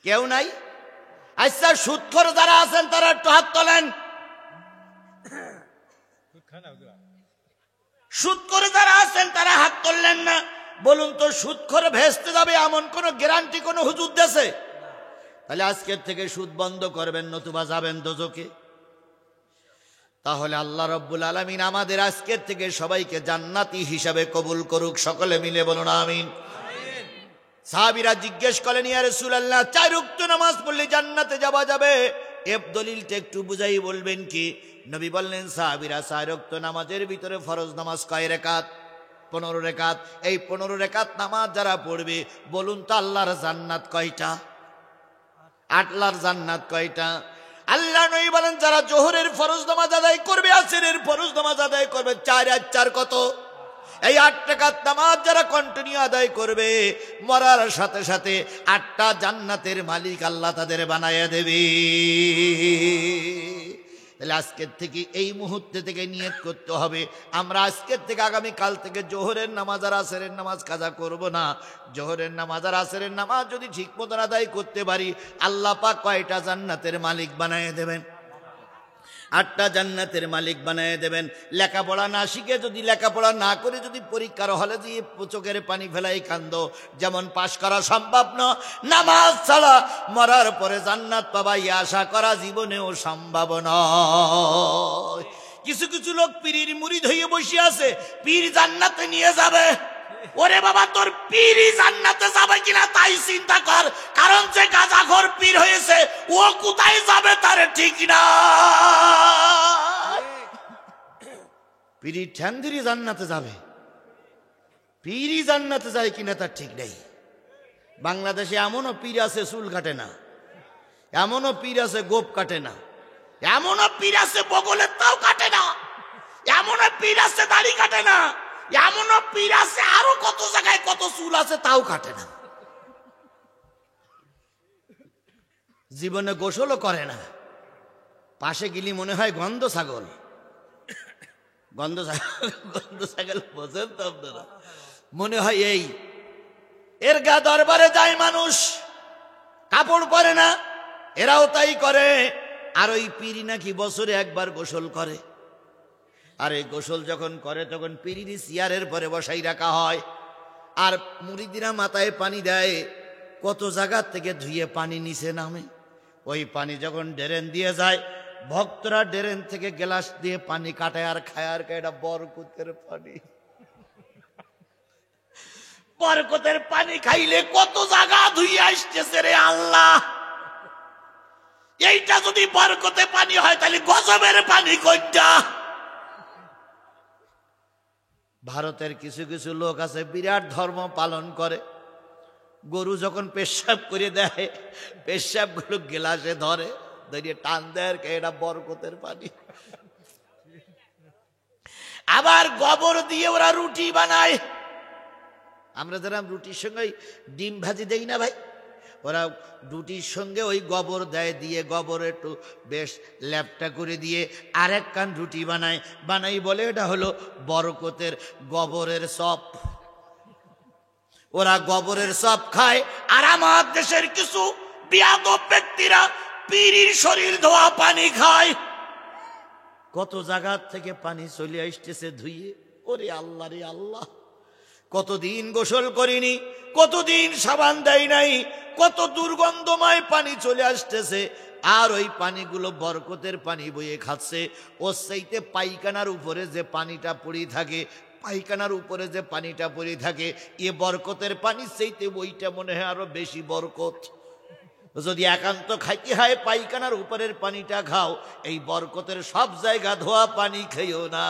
A: কেউ নাই? আচ্ছা সুদখোর যারা আছেন তারা একটু হাত তোলেন। সুদখোর যারা আছেন তারা হাত তুললেন না। বলুন তো, সুদখোর ভেস্তে যাবে এমন কোন গ্যারান্টি কোন হুজুর দেশে? তাহলে আজকের থেকে সুদ বন্ধ করবেন, নতুবা যাবেন দোজখে। তাহলে আল্লাহ রাব্বুল আলামিন আমাদের আজকের থেকে সবাইকে জান্নাতি হিসাবে কবুল করুক। সকলে মিলে বলুন আমিন। সাহাবীরা জিজ্ঞেস করলেন, ইয়া রাসূলুল্লাহ 4 ওয়াক্ত নামাজ পড়লে জান্নাতে যাওয়া যাবে, এর দলিলটা একটু বুঝাই বলবেন কি? নবী বললেন, সাহাবীরা 4 ওয়াক্ত নামাজের ভিতরে ফরজ নামাজ কয় রাকাত? 15 রাকাত। এই 15 রাকাত নামাজ যারা পড়বে, বলুন তো আল্লাহর জান্নাত কয়টা? আল্লাহর জান্নাত কয়টা? আল্লাহ নবী বলেন যারা জোহরের ফরজ নামাজ আদায় করবে, আসরের ফরজ নামাজ আদায় করবে, 4 আর 4 কত? এই 8 রাকাত নামাজ যারা কন্টিনিউ আদায় করবে, মরার সাথে সাথে 8টা জান্নাতের মালিক আল্লাহ তাদের বানায়া দেবে। তাহলে আজকের থেকে, এই মুহূর্তে থেকে নিয়ত করতে হবে, আমরা আজকের থেকে আগামী কাল থেকে জোহরের নামাজ আর আসরের নামাজ কাজা করব না। জোহরের নামাজ আর আসরের নামাজ যদি ঠিক মতন আদায় করতে পারি, আল্লাহ পাক কয়টা জান্নাতের মালিক বানায় দেবেন? 8টা জান্নাতের মালিক বানায় দেবেন। লেখাপড়া না শিখে যদি, লেখাপড়া না করে যদি পরীক্ষার হলে দিয়ে চোখের পানি ফেলাই কান্দো, যেমন পাশ করা সম্ভব না, নামাজ ছাড়া মরার পরে জান্নাত পাবা এই আশা করা জীবনেও সম্ভব নয়। কিছু কিছু লোক পীরের মুরিদ হয়ে বসে আছে, পীর জান্নাতে নিয়ে যাবে। ওরে বাবা, তোর পীরই জান্নাতে যাবে কিনা তাই চিন্তা কর, কারণ যে গাঁজাখোর পীর হয়েছে ও কোথায় যাবে তার ঠিক না। পীরি ঠ্যাংদিরি জান্নাতে যাবে, পীরই জান্নাতে যায় কিনা তার ঠিক নেই। বাংলাদেশে এমনও পীর আছে চুল কাটে না, এমনও পীর আছে গোপ কাটে না, এমনও পীর আছে বগলের তাও কাটে না, এমনও পীর আছে দাড়ি কাটে না, এমনও পীর আছে আরো কত জায়গায় কত চুল আছে তাও কাটে না। জীবনে গোসলও করে না, পাশে গেলি মনে হয় গন্ধ ছাগল। গন্ধ ছাগল বোঝেন তো আপনারা? মনে হয় এই এর গা দরবারে যায় মানুষ, কাপড় পরে না, এরাও তাই করে। আর ওই পীরি নাকি বছরে একবার গোসল করে। আর এই গোসল যখন করে তখন পীরির চেয়ারের পরে বসাই রাখা হয়, আর মুরিদিরা মাথায় পানি দেয়। কত জায়গা থেকে ধুয়ে পানি নিচে নামে, ওই পানি যখন ড্রেন দিয়ে যায়, ভক্তরা ড্রেন থেকে গ্লাস দিয়ে পানি কাটায় আর খায়, আর এটা বরকতের পানি। বরকতের পানি খাইলে কত জায়গা ধুয়ে আসতেছে রে আল্লাহ। এইটা যদি বরকতে পানি হয় তাহলে গজবের পানি কইটা। ভারতের কিছু কিছু লোক আছে বিরাট ধর্ম পালন করে, গরু যখন পেশাব করে দেয়, পেশাব গুলো গ্লাসে ধরে, ধরিয়ে টান দেয়, এটা বরকতের পানি। আবার গোবর দিয়ে ওরা রুটি বানায়। আমরা যারা রুটির সঙ্গে ডিম ভাজি দেই না ভাই, ওরা রুটির সঙ্গে ওই গোবর দেয়, দিয়ে গোবর একটু বেশ ল্যাপটা করে দিয়ে আরেক কান রুটি বানায়, বানাই বলে এটা হলো বরকতের গোবরের চপ। ওরা গোবরের চপ খায়। আর আমার দেশের কিছু বিয়াদব ব্যক্তিরা পীরির শরীর ধোয়া পানি খায়। কত জায়গা থেকে পানি চলে আসতেছে ধুইয়ে। ওরে আল্লাহ রে আল্লাহ, কতদিন গোসল করিনি, কতদিন সাবান দেয় নাই, কত দুর্গন্ধময় পানি চলে আসতেছে, আর ওই পানিগুলো বরকতের পানি বয়ে খাচ্ছে। ওর চাইতে পায়খানার উপরে যে পানিটা পড়ে থাকে, পায়খানার উপরে যে পানিটা পড়ে থাকে, এ বরকতের পানির চাইতে ওইটা মনে হয় আরো বেশি বরকত। যদি একান্ত খাইতে হয় পায়খানার উপরের পানিটা খাও, এই বরকতের সব জায়গা ধোয়া পানি খেয়েও না।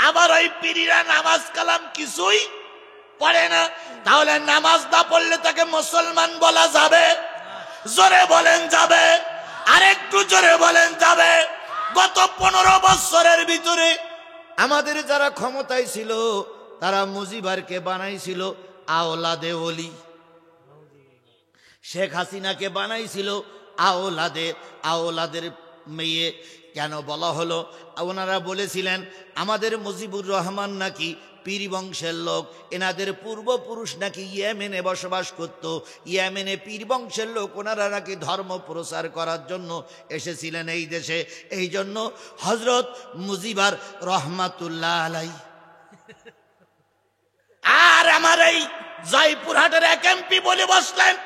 A: আবার ওই পীরিরা নামাজ কালাম কিছুই পড়ে না, তাহলে নামাজ না পড়লে তাকে মুসলমান বলা যাবে? জোরে বলেন যাবে? আর একটু জোরে বলেন যাবে? গত 15 বছরের ভিতরে আমাদের যারা ক্ষমতায় ছিল তারা মুজিবারকে বানাইছিল আওলাদে ওলি, শেখ হাসিনাকে বানাইছিল আওলাদের মেয়ে। কেন বলা হলো? ওনারা বলেছিলেন আমাদের মুজিবুর রহমান নাকি পীর বংশের লোক, এনাদের পূর্বপুরুষ নাকি ইয়েমেনে বসবাস করত, ইয়েমেনে পীর বংশের লোক, ওনারা নাকি ধর্ম প্রচার করার জন্য এসেছিলেন এই দেশে। এই জন্য হজরত মুজিবার রহমাতুল্লাহ আলাই আর আমার এই জয়পুরহাটের এক এমপি বলে বসলেন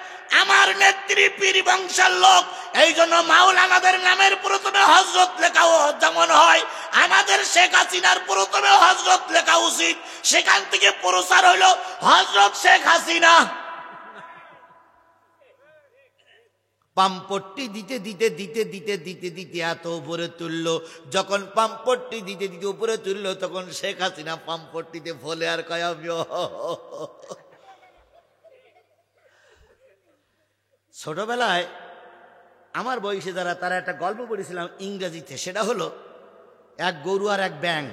A: আমার নেত্রী পীর বংশের লোক। এই জন্য মাওলানাদের নামের প্রথমে হজরত লেখাও যেমন হয়, আমাদের শেখ হাসিনার প্রথমে হজরত লেখা উচিত। সেখান থেকে প্রচার হইল হজরত শেখ হাসিনা। পাম্পট্টি দিতে দিতে দিতে দিতে দিতে দিতে এত উপরে তুলল, যখন পাম্পট্টি দিতে দিতে উপরে তুলল তখন শেখ হাসিনা পাম্পট্টিতে ফলে আর কয় আমি। ছোটবেলায় আমার বয়সে যারা, তারা একটা গল্প পড়েছিলাম ইংরেজিতে, সেটা হলো এক গরু আর এক ব্যাঙ।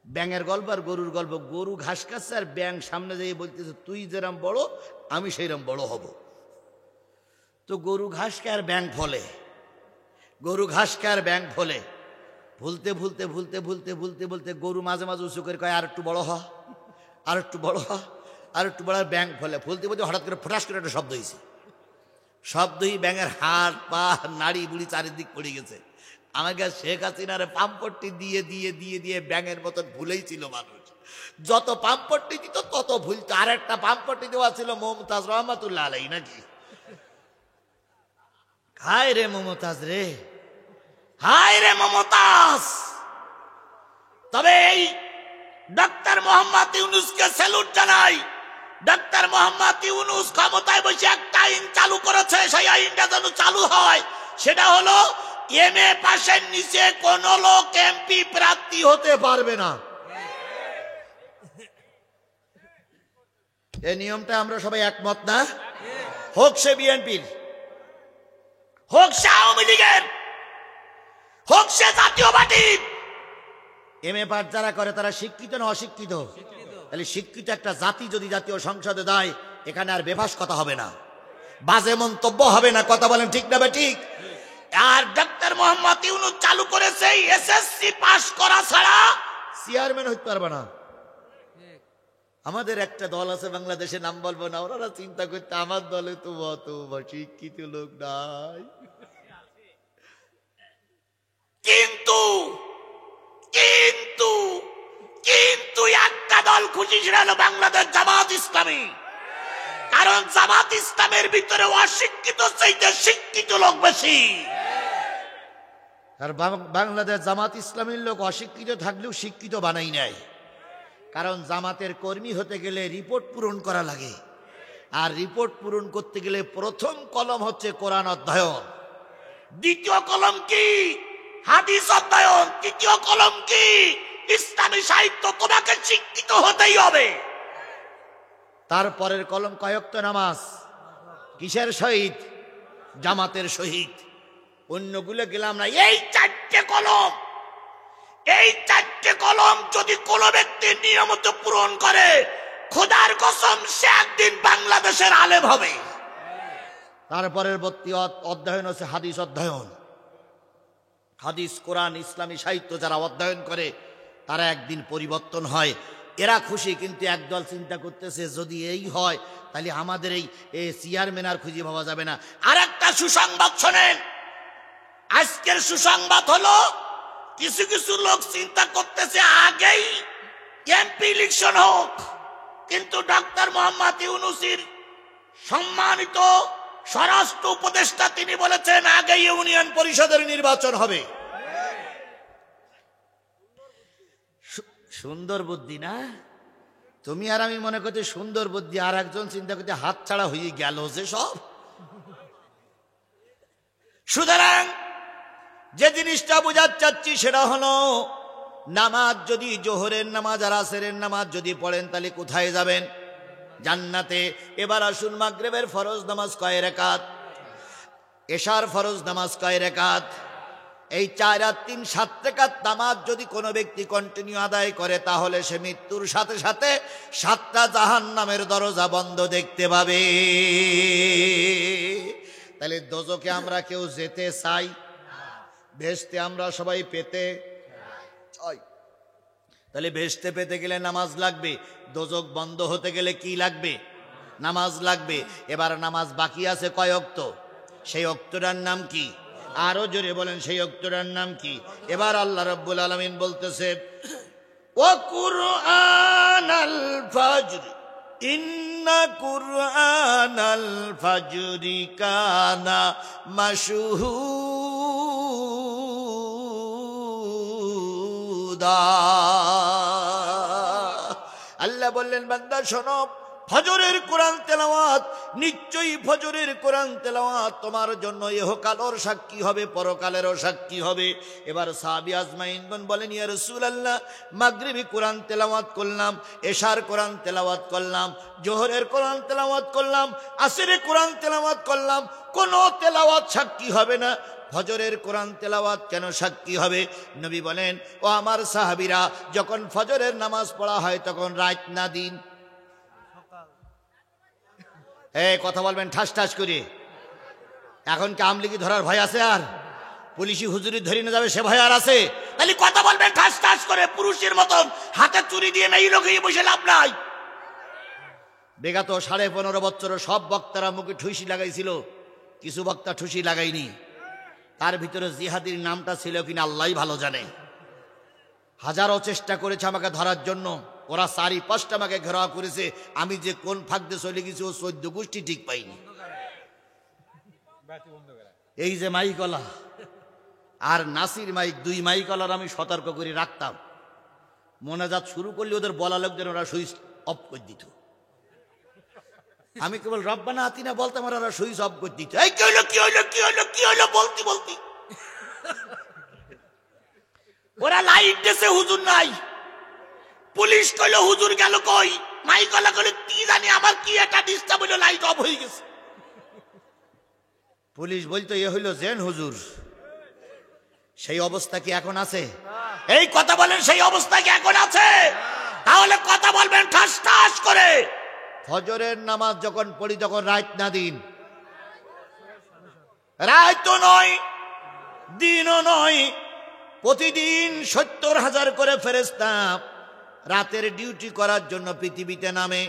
A: ব্যাঙের গল্প আর গরুর গল্প। গরু ঘাস খাচ্ছে আর ব্যাঙ সামনে যেয়ে বলতেছে তুই যেরম বড় আমি সেইরকম বড় হব। তো গরু ঘাস খায় আর ব্যাঙ ফলে, গরু ঘাস খায় আর ব্যাঙ ফলে। ভুলতে ভুলতে ভুলতে ভুলতে ভুলতে বলতে গরু মাঝে মাঝে উঁচু করে কয় আর একটু বড় হ, আর একটু বড় হ, আর একটু বড়। ব্যাঙ ফলে ফুলতে বলতে হঠাৎ করে ফটাস করে একটা শব্দ হয়েছে। শব্দই ব্যাঙের হাড় পা নাড়ি বুড়ি চারিদিক পড়ে গেছে। আমাকে শেখ হাসিনার পাম্পট্টি দিয়ে দিয়ে দিয়ে দিয়ে ব্যাঙের মতন ভুলেই ছিল মানুষ। যত পাম্পট্টি দিত তত ভুলতো। আর একটা পাম্পট্টি দেওয়া ছিল মমতাজ রহমাতুল্লাহ আলাই নাকি। হায় রে মমতাজ রে, হায় রে মমতাজ। তবে এই ডক্টর মোহাম্মদ ইউনূসকে স্যালুট জানাই। ডক্টর মোহাম্মদ ইউনূস ক্ষমতায় বসে একটা আইন চালু করেছে, সেই আইনটা যেন চালু হয়। সেটা হলো এমএ পাশের নিচে কোন লোক এমপি প্রার্থী হতে পারবে না। এই নিয়মটা আমরা সবাই একমত না? হোক সে বিএনপির, হোক সে আওয়ামী লীগের, হোক সে জাতীয় পার্টির। এমএ পাস যারা করে তারা শিক্ষিত না অশিক্ষিত? তাহলে শিক্ষিত একটা জাতি যদি জাতীয় সংসদে দেয়, এখানে আর বেফাস কথা হবে না, বাজে মন্তব্য হবে না। কথা বলেন ঠিক না বে ঠিক? আর ডক্টর মোহাম্মদ ইউনূস চালু করেছে এসএসসি পাস করা ছাড়া চেয়ারম্যান হইতে পারবে না। আমাদের একটা দল আছে বাংলাদেশে, নাম বলবো না, ওরা চিন্তা করতে আমার দলে তো অত শিক্ষিত লোক নাই। কিন্তু কিন্তু কিন্তু একটা দল খুশি, সেটা হলো বাংলাদেশ জামাত ইসলামী। কারণ জামাত ইসলামের ভিতরে অশিক্ষিত চাইতে শিক্ষিত লোক বেশি। আর বাংলাদেশ জামাত ইসলামীর লোক অশিক্ষিত থাকলেও শিক্ষিত বানাই নেয়। কারণ জামাতের কর্মী হতে গেলে রিপোর্ট পূরণ করা লাগে, আর রিপোর্ট পূরণ করতে গেলে প্রথম কলম হচ্ছে কোরআন অধ্যয়ন, দ্বিতীয় কলম কি হাদিস অধ্যয়ন, তৃতীয় কলম কি ইসলামী সাহিত্য। তোমাকে শিক্ষিত হতেই হবে। তারপরের কলম কয়েকত নামাজ। কিসের শহীদ? জামাতের শহীদ। অন্যগুলো গেলাম না। এই চারটে কলম, এই চারটে কলম যদি কোন ব্যক্তি নিয়মিত পূরণ করে, খোদার কসম সে একদিন বাংলাদেশের আলেম হবে। তারপরের অধ্যয়ন হচ্ছে হাদিস অধ্যয়ন। হাদিস, কোরআন, ইসলামী সাহিত্য যারা অধ্যয়ন করে তারা একদিন পরিবর্তন হয়। এরা খুশি। কিন্তু একদল চিন্তা করতেছে যদি এই হয় তাহলে আমাদের এই চেয়ারম্যান আর খুঁজে পাওয়া যাবে না। আর একটা সুসংবাদ শোনেন। আজকের সুসংবাদ হলো কিছু কিছু লোক চিন্তা করতেছে আগেই এমপি ইলেকশন হোক, কিন্তু ডক্টর মোহাম্মদ ইউনূসের সম্মানিত স্বরাষ্ট্র উপদেষ্টা তিনি বলেছেন আগে ইউনিয়ন পরিষদের নির্বাচন হবে। সুন্দর বুদ্ধি না? তুমি আর আমি মনে করতে সুন্দর বুদ্ধি, আর একজন চিন্তা করতে হাত ছাড়া হয়ে গেল যে সব। সুতরাং যে জিনিসটা বোঝাতে চাচ্ছি সেটা হলো নামাজ যদি জোহরের নামাজ আর আসরের নামাজ যদি পড়েন তাহলে কোথায় যাবেন? জান্নাতে। এবার আসুন মাগরিবের ফরজ নামাজ কয় রাকাত? এশার ফরজ নামাজ কয় রাকাত? এই 4 আর 3 7 রাকাত নামাজ যদি কোনো ব্যক্তি কন্টিনিউ আদায় করে তাহলে সে মৃত্যুর সাথে সাথে 7টা জাহান্নামের দরজা বন্ধ দেখতে পাবে। তাহলে দোজখে আমরা কেউ যেতে চাই? বেহেশতে আমরা সবাই পেতে চাই। তাহলে বেহেশতে পেতে গেলে নামাজ লাগবে, দোজখ বন্ধ হতে গেলে কি লাগবে? নামাজ লাগবে। এবার নামাজ বাকি আছে কয় ওয়াক্ত? সেই ওয়াক্তটার নাম কি? আরো জোরে বলেন, সেই ওয়াক্তটার নাম কি? এবার আল্লাহ রাব্বুল আলামিন বলতেছে ওয়া কুরআনাল ফাজর ইন্না কুরআনাল ফাজরি কানা মাশহুদা। আল্লাহ বললেন বান্দা শোনো, ফজরের কোরআন তেলাওয়াত, নিশ্চয়ই ফজরের কোরআন তেলাওয়াত তোমার জন্য ইহকালের সাক্ষী হবে, পরকালেরও সাক্ষী হবে। এবার সাহাবী আজমাইনগণ বলেন ইয়া রাসূলুল্লাহ, মাগরিবি কোরআন তেলাওয়াত করলাম, এশার কোরআন তেলাওয়াত করলাম, জোহরের কোরআন তেলাওয়াত করলাম, আসরে কোরআন তেলাওয়াত করলাম, কোন তেলাওয়াত সাক্ষী হবে না, ফজরের কোরআন তেলাওয়াত কেন সাক্ষী হবে? নবী বলেন ও আমার সাহাবীরা, যখন ফজরের নামাজ পড়া হয় তখন রাত না দিন? কথা বলবেন ঠাস ঠাস করে। এখন কি আমলিগি ধরার ভয় আছে? আর পুলিশি হুজুরি ধরে নিয়ে যাবে সে ভয় আর আছে? তাহলে কথা বলবেন ঠাস ঠাস করে, পুরুষের মতন হাতে চুরি দিয়ে মেয়ে লোক বসে লাভ নাই। বিগত 15.5 বছর সব বক্তারা মুখে ঠুইসি লাগাইছিল কিছু বক্তা ঠুসি লাগাইনি, তার ভিতরে জিহাদির নামটা ছিল কিনা আল্লাহই ভালো জানে। হাজারো চেষ্টা করেছে আমাকে ধরার জন্য, ওরা 4-5টা আমাকে ঘেরাও করেছে, আমি যে কোন ফাঁক দিয়ে চলে গেছি ও 14 গোষ্ঠী ঠিক পাইনি। এই যে মাইকলা আর নাসির মাইক, 2 মাইকলার আমি সতর্ক করে রাখতাম, মোনাজাত শুরু করলে ওদের বলা লোকদের ওরা সুইচ অফ করে দিত। আমি কেবল রব্বানা আতিনা বলতাম, ওরা সুইচ অফ করে দিত। এই কি হলো কি হলো কি হলো কি হলো বলতি বলতি ওরা লাইট দিয়েছে, হুজুর নাই। পুলিশ কইলো হুজুর গেল কই, মাইকলা কইলো কি জানি আমার কি একটা ডিস্টার্ব হইলো, লাইট অফ হয়ে গেছে। পুলিশ বলতো এ হইলো জেন হুজুর। সেই অবস্থা কি এখন আছে? এই কথা বলেন, সেই অবস্থা কি এখন আছে? তাহলে কথা বলবেন ঠাস ঠাস করে। ফজরের নামাজ যখন পড়ি তখন রাত না দিন, রাত তো নয় দিনও নয়, প্রতিদিন 70,000 করে ফেরেশতা রাতের ডিউটি করার জন্য পৃথিবীতে নামে।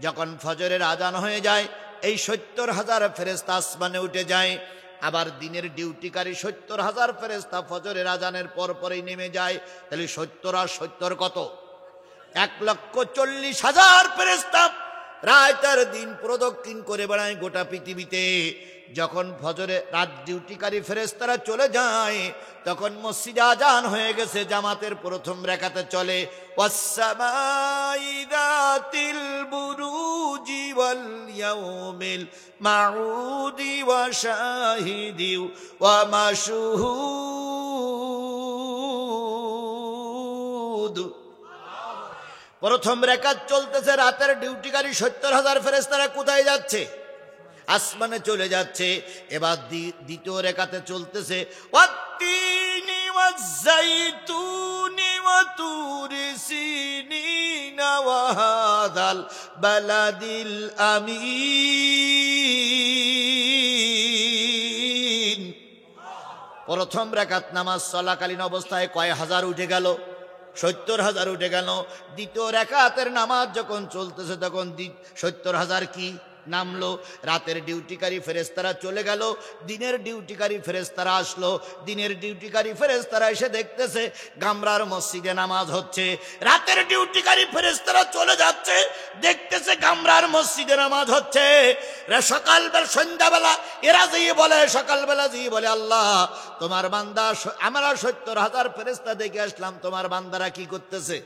A: যখন ফজরের আজান হয়ে যায় এই 70,000 ফেরেশতা আসমানে উঠে যায়। আবার দিনের ডিউটিকারী 70,000 ফেরেশতা ফজরের আজানের পর পরেই নেমে যায়। তাহলে 70 আর 70 কত? 1,40,000 ফেরেশতা রাত আর দিন প্রদক্ষিণ করে বেড়ায় গোটা পৃথিবীতে। যখন ফজরে রাত ডিউটিকারী ফেরেশতারা চলে যায় তখন মসজিদে আজান হয়ে গেছে, জামাতের প্রথম রাকাতে চলে ওয়াসসামাই যাতিল বুরুজি ওয়াল ইয়াউমিল মাউদি ওয়া শাহিদি ওয়া মাশহুদ। প্রথম রাকাত চলতেছে, রাতের ডিউটিকারী 70,000 ফেরেশতারা কোথায় যাচ্ছে? আসমানে চলে যাচ্ছে। এবার দ্বিতীয় রাকাতে চলতেছে ওয়াত্তিনি ওয়াজ্জাইতুনি ওয়া তুরি সিনিনা ওয়া হাযাল বালাদিল আমিন। প্রথম রাকাত নামাজ চলাকালীন অবস্থায় কয় হাজার উঠে গেল? 70,000 উঠে গেল। দ্বিতীয় রাকাতের নামাজ যখন চলতেছে তখন 70,000 কি নামলো। রাতের ডিউটিকারী ফেরেশতারা চলে গেল, দিনের ডিউটিকারী ফেরেশতারা আসলো। দিনের ডিউটিকারী ফেরেশতারা এসে দেখতেছে গামরার মসজিদে নামাজ হচ্ছে। রাতের ডিউটিকারী ফেরেশতারা চলে যাচ্ছে, দেখতেছে গামরার মসজিদে নামাজ হচ্ছে। সকালবেলা সন্ধ্যাবেলা এরা যেয়ে বলে, সকালবেলা যেয়ে বলে আল্লাহ তোমার বান্দা, আমরা 70,000 ফেরেশতা দেখে আসলাম, তোমার বান্দারা কি করতেছে?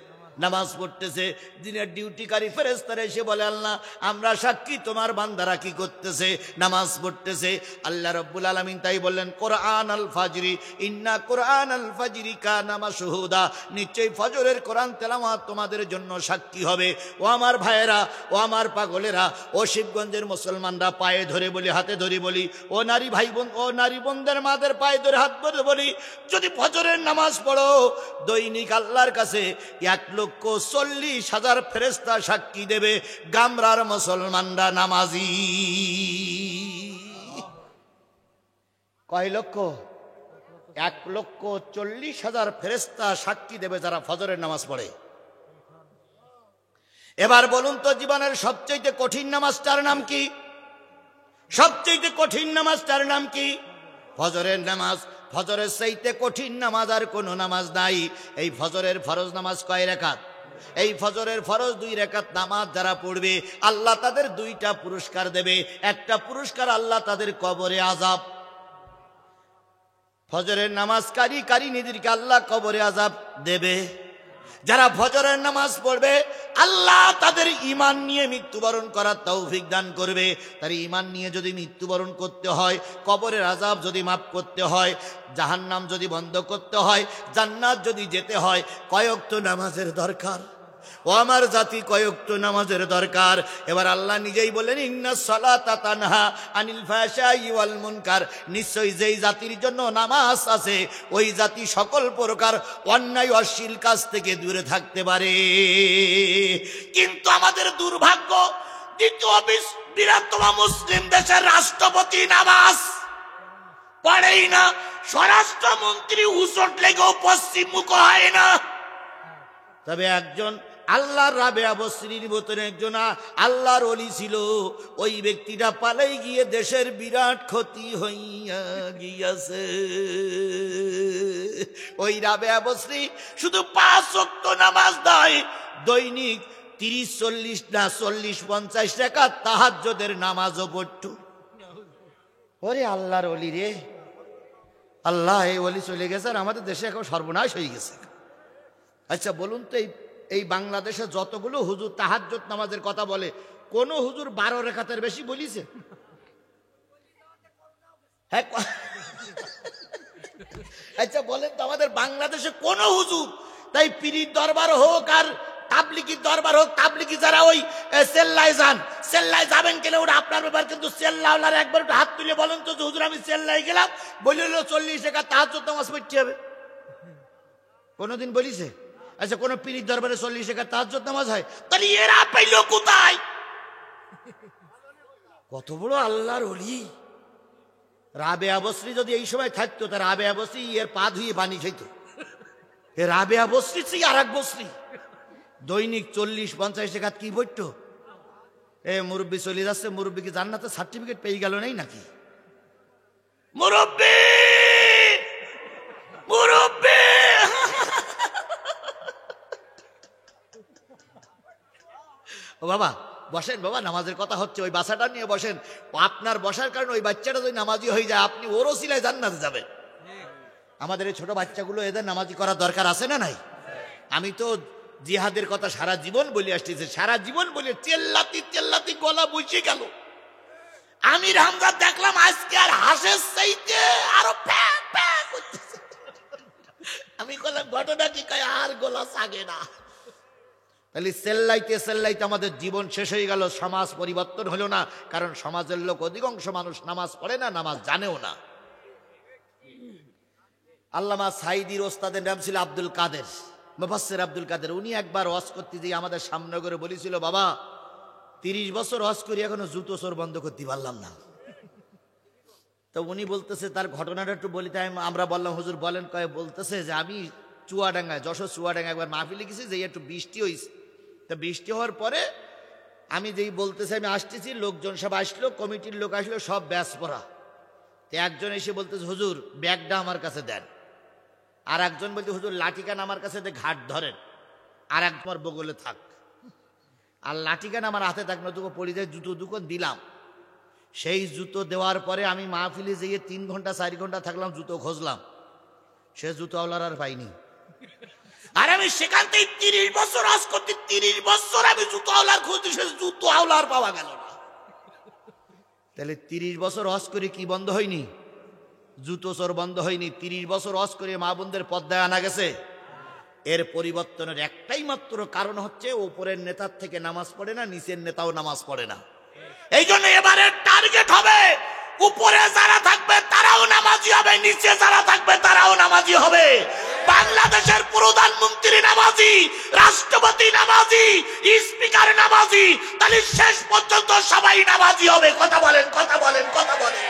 A: নামাজ পড়তেছে। দিনের ডিউটিকারী ফেরেশতারা এসে বলে আল্লাহ আমরা সাক্ষী, তোমার বান্দারা কি করতেছে? নামাজ পড়তেছে। আল্লাহ রাব্বুল আলামিন তাই বললেন কোরআন আল ফাজরি ইন্না কোরআন আল ফাজরি কানা মাশহুদা, নিশ্চয়ই ফজরের কোরআন তেলাওয়াত তোমাদের জন্য সাক্ষী হবে। ও আমার ভাইয়েরা, ও আমার পাগলেরা, ও শিবগঞ্জের মুসলমানরা, পায়ে ধরে বলি, হাতে ধরে বলি, ও নারী ভাই বোন, ও নারী বোনদের মাদের পায়ে ধরে হাত ধরে বলি, যদি ফজরের নামাজ পড়ো দৈনিক আল্লাহর কাছে 1,40,000 ফেরেশতা সাক্ষী দেবে গামরার মুসলমানরা নামাজি। কয় লক্ষ? 1,40,000 ফেরেশতা সাক্ষী দেবে যারা ফজরের নামাজ পড়ে। এবার বলুন তো জীবনের সবচেয়ে কঠিন নামাজটার নাম কি? সবচেয়ে কঠিন নামাজটার নাম কি? ফজরের নামাজ। ফজরের চাইতে কঠিন নামাজ আর কোনো নামাজ নাই। এই ফজরের ফরজ নামাজ কয় রাকাত? এই ফজরের ফরজ 2 রাকাত নামাজ যারা পড়বে আল্লাহ তাদের 2টা পুরস্কার দেবে। একটা পুরস্কার আল্লাহ তাদের কবরে আযাব, ফজরের নামাজ কারি নিদেরকে আল্লাহ কবরে আযাব দেবে। যারা ফজরের নামাজ পড়বে আল্লাহ তাদের ঈমান নিয়ে মৃত্যুবরণ করার তৌফিক দান করবে। তার ঈমান নিয়ে যদি মৃত্যুবরণ করতে হয়, কবরের আযাব যদি মাফ করতে হয়, জাহান্নাম যদি বন্ধ করতে হয়, জান্নাত যদি যেতে হয়, কয় ওয়াক্ত নামাজের দরকার? ও আমার জাতি, কয় ওয়াক্ত নামাজের দরকার? এবার আল্লাহ নিজেই বলেন ইন্নাস সালাতা তানহা আনিল ফাহশাই ওয়াল মুনকার, নিশ্চয়ই যেই জাতির জন্য নামাজ আছে ওই জাতি সকল প্রকার অন্যায় অশ্লীল কাজ থেকে দূরে থাকতে পারে। কিন্তু আমাদের দুর্ভাগ্য, দ্বিতীয় বৃহত্তম মুসলিম দেশের রাষ্ট্রপতি নামাজ পড়েই না, স্বরাষ্ট্রমন্ত্রী উচট লেগেও পশ্চিম মুখ হয় না। তবে একজন আল্লাহর রাবেয়া বসরির মতন একজন আল্লাহর ওলি ছিল, ওই ব্যক্তিটা পালাই গিয়ে দেশের বিরাট ক্ষতি হইয়া গিয়াছে। ওই রাবেয়া বসরি শুধু 5 ওয়াক্ত নামাজ দেয়, দৈনিক 30-40 না 40-50 টাকা তাহাজ্জুদের নামাজও পড়তো। ওরে আল্লাহর ওলি রে, আল্লাহ এই ওলি চলে গেছে আর আমাদের দেশে এখন সর্বনাশ হয়ে গেছে। আচ্ছা বলুন তো, এই বাংলাদেশে যতগুলো হুজুর তাহাজ্জুদ নামাজের কথা বলে, কোন হুজুর 12 রাকাতের বেশি বলিছে? হ্যাঁ, আচ্ছা বলেন তো, আমাদের বাংলাদেশে কোন হুজুর, তাই পীরের দরবার হোক আর তাবলিগি দরবার হোক, তাবলিগি যারা ওই সেল্লায় যান, সেল্লায় যাবেন গেলে ওটা আপনার ব্যাপার, কিন্তু সেল্লাওয়ালার একবার হাত তুলে বলেন তো যে হুজুর আমি সেল্লায় গেলাম, বলিল 40 টাকা তাহাজ্জুদ নামাজ পড়তে হবে। কোনদিন বলিছে? আচ্ছা কোন পীরের দরবারে 40 টাকা তাহাজ্জুদ নামাজ হয়? তাহলে এরা পাইল কোথায়? কত বড় আল্লাহর ওলি! রাবেয়া বসরি যদি এই সময় থাকতো, তার রাবেয়া বসরি এর পা ধুয়ে পানি খাইত। এ রাবেয়া বসরি সেই আর এক বসরি, দৈনিক 40-50 টাকা কি পড়তো? এ মুরব্বী চলে যাচ্ছে, মুরব্বী কি জান্নাতে সার্টিফিকেট পেয়ে গেল নাই নাকি? মুরব্বী, মুরব্বী, ও বাবা বসেন, বাবা নামাজের কথা হচ্ছে, ওই বাচ্চাটা নিয়ে বসেন। আপনার বসার কারণে ওই বাচ্চাটা যদি নামাজি হয়ে যায়, আপনি ওর ওসিলায় জান্নাতে যাবেন। আমাদের এই ছোট বাচ্চাগুলো, এদের নামাজি করার দরকার আছে না নাই? আমি তো জিহাদের কথা সারা জীবন বলে আসতেছি, সারা জীবন বলে চেল্লাতি চেল্লাতি গলা বসে গেল। আমির হামজা দেখলাম আজকে আর হাসের চাইতে আরো প্যা প্যা করতেছে। আমি বললাম ঘটনা কি? কয় আর গলা সাগে না। তাহলে সেল্লাইতে সেল্লাইতে আমাদের জীবন শেষ হয়ে গেল, সমাজ পরিবর্তন হলো না। কারণ সমাজের লোক অধিকাংশ মানুষ নামাজ পড়ে না, নামাজ জানেও না। আল্লামা সাইদির ওস্তাদের নাম ছিল আব্দুল কাদের, মুফাসসির আব্দুল কাদের। উনি একবার ওয়াজ করতে গিয়ে আমাদের সামনে করে বলেছিল, বাবা 30 বছর ওয়াজ করি এখনো জুতো চোর বন্ধ করতে পারলাম না। তো উনি বলতেছে, তার ঘটনাটা একটু বলি। তাই আমরা বললাম হুজুর বলেন। কয়ে বলতেছে যে আমি চুয়াডাঙ্গায়, যশোর চুয়াডাঙ্গা একবার মাহফিলে গেছি, যে একটু বৃষ্টি হয়েছে। তা বৃষ্টি হওয়ার পরে আমি যেই বলতেছি আমি আসতেছি, লোকজন সব আসলো, কমিটির লোক আসলো, সব ব্যাস পরা। তো একজন এসে বলতেছে, হুজুর ব্যাগটা আমার কাছে দেন। আর একজন বলতে, হুজুর লাঠিকান আমার কাছে ঘাট ধরেন। আর একবার বগলে থাক। আর লাঠিকান আমার হাতে থাক, নতুবা পড়ে যায়। জুতো দুখন দিলাম। সেই জুতো দেওয়ার পরে আমি মাহফিলে যেয়ে 3 ঘন্টা 4 ঘন্টা থাকলাম, জুতো খুঁজলাম। সে জুতোওয়ালার আর পাইনি। আর আমি সেখান থেকে 30 বছর আজ করতে, 30 বছর আমি জুতোওয়ালার খুঁজছি, সে জুতোওয়ালার পাওয়া গেল না। তাহলে 30 বছর হজ করে কি বন্ধ হয়নি? জুতো চোর বন্ধ হয়নি। 30 বছর হজ করে মা বোনদের পর্দায় আনা গেছে। এর পরিবর্তনের একটাই মাত্র কারণ হচ্ছে, উপরের নেতার থেকে নামাজ পড়ে না, নিচের নেতাও নামাজ পড়ে না। এই জন্য এবারে টার্গেট হবে, উপরে যারা থাকবে তারাও নামাজি হবে, নিচে যারা থাকবে তারাও নামাজি হবে। বাংলাদেশের প্রধানমন্ত্রী নামাজি, রাষ্ট্রপতি নামাজি, স্পিকার নামাজি, তাহলে শেষ পর্যন্ত সবাই নামাজি হবে। কথা বলেন, কথা বলেন, কথা বলেন।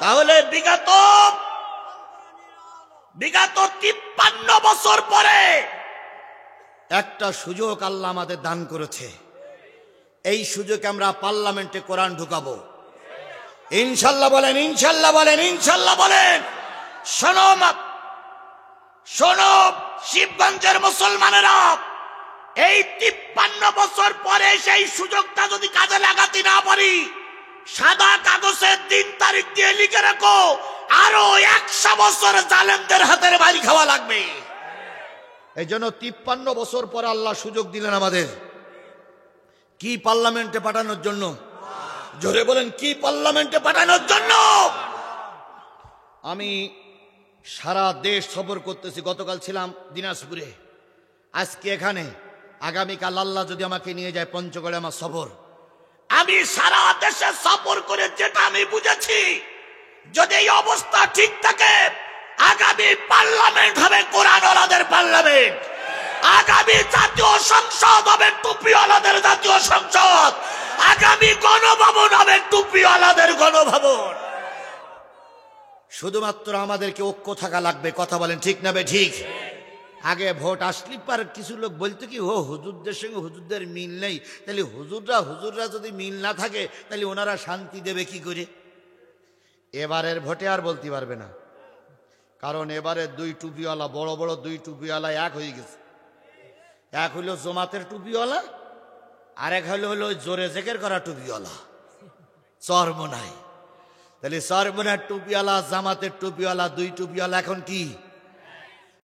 A: তাহলে বিগত 53 বছর পরে একটা সুযোগ আল্লাহ আমাদের দান করেছে। এই সুযোগে আমরা পার্লামেন্টে কোরআন ঢুকাবো ইনশাল্লাহ। বলেন ইনশাল্লাহ, বলেন ইনশাল্লাহ, বলেন। শোনো শোনো শিবগঞ্জের মুসলমানেরা, এই 53 বছর পরে সেই সুযোগটা যদি কাজে লাগাতে না পারি, সাদা কাগজে 3 তারিখ দিয়ে লিখে রাখো, আরো 100 বছর জালেমদের হাতের বাড়ি খাওয়া লাগবে। এই জন্য 53 বছর পরে আল্লাহ সুযোগ দিলেন আমাদের। কি পার্লামেন্টে পাঠানোর জন্য? জোরে বলেন, কি পার্লামেন্টে পাঠানোর জন্য? আমি সারা দেশ সফর করতেছি। গতকাল ছিলাম দিনাজপুরে, আজকে এখানে, আগামীকাল আল্লাহ যদি আমাকে নিয়ে যায় পঞ্চগড়ে আমার সফর। আমি সারা দেশে সফর করে যেটা আমি বুঝেছি, যদি এই অবস্থা ঠিক থাকে, আগামী পার্লামেন্ট হবে কোরআনওয়ালাদের পার্লামেন্ট। আগামী জাতীয় সংসদ হবে টুপিওয়ালাদের জাতীয় সংসদ। আগামী গণভবন হবে টুপিওয়ালাদের গণভবন। শুধুমাত্র আমাদেরকে ঐক্য থাকা লাগবে। কথা বলেন ঠিক না বে ঠিক? আগে ভোট আসলি পার কিছু লোক বলতো কি, ও হুজুরদের সঙ্গে হুজুরদের মিল নেই, তাহলে হুজুররা যদি মিল না থাকে তাহলে ওনারা শান্তি দেবে কি করে? এবারের ভোটে আর বলতে পারবে না, কারণ এবারে দুই টুপিওয়ালা, বড় বড় দুই টুপিওয়ালা এক হয়ে গেছে। এক হইল জমাতের টুপিওয়ালা, আরেক হলো জোরে জেকের করা টুপিওয়ালা, চরমোনাই। তাহলে চরমোনার টুপিওয়ালা, জামাতের টুপিওয়ালা, দুই টুপিওয়ালা এখন কি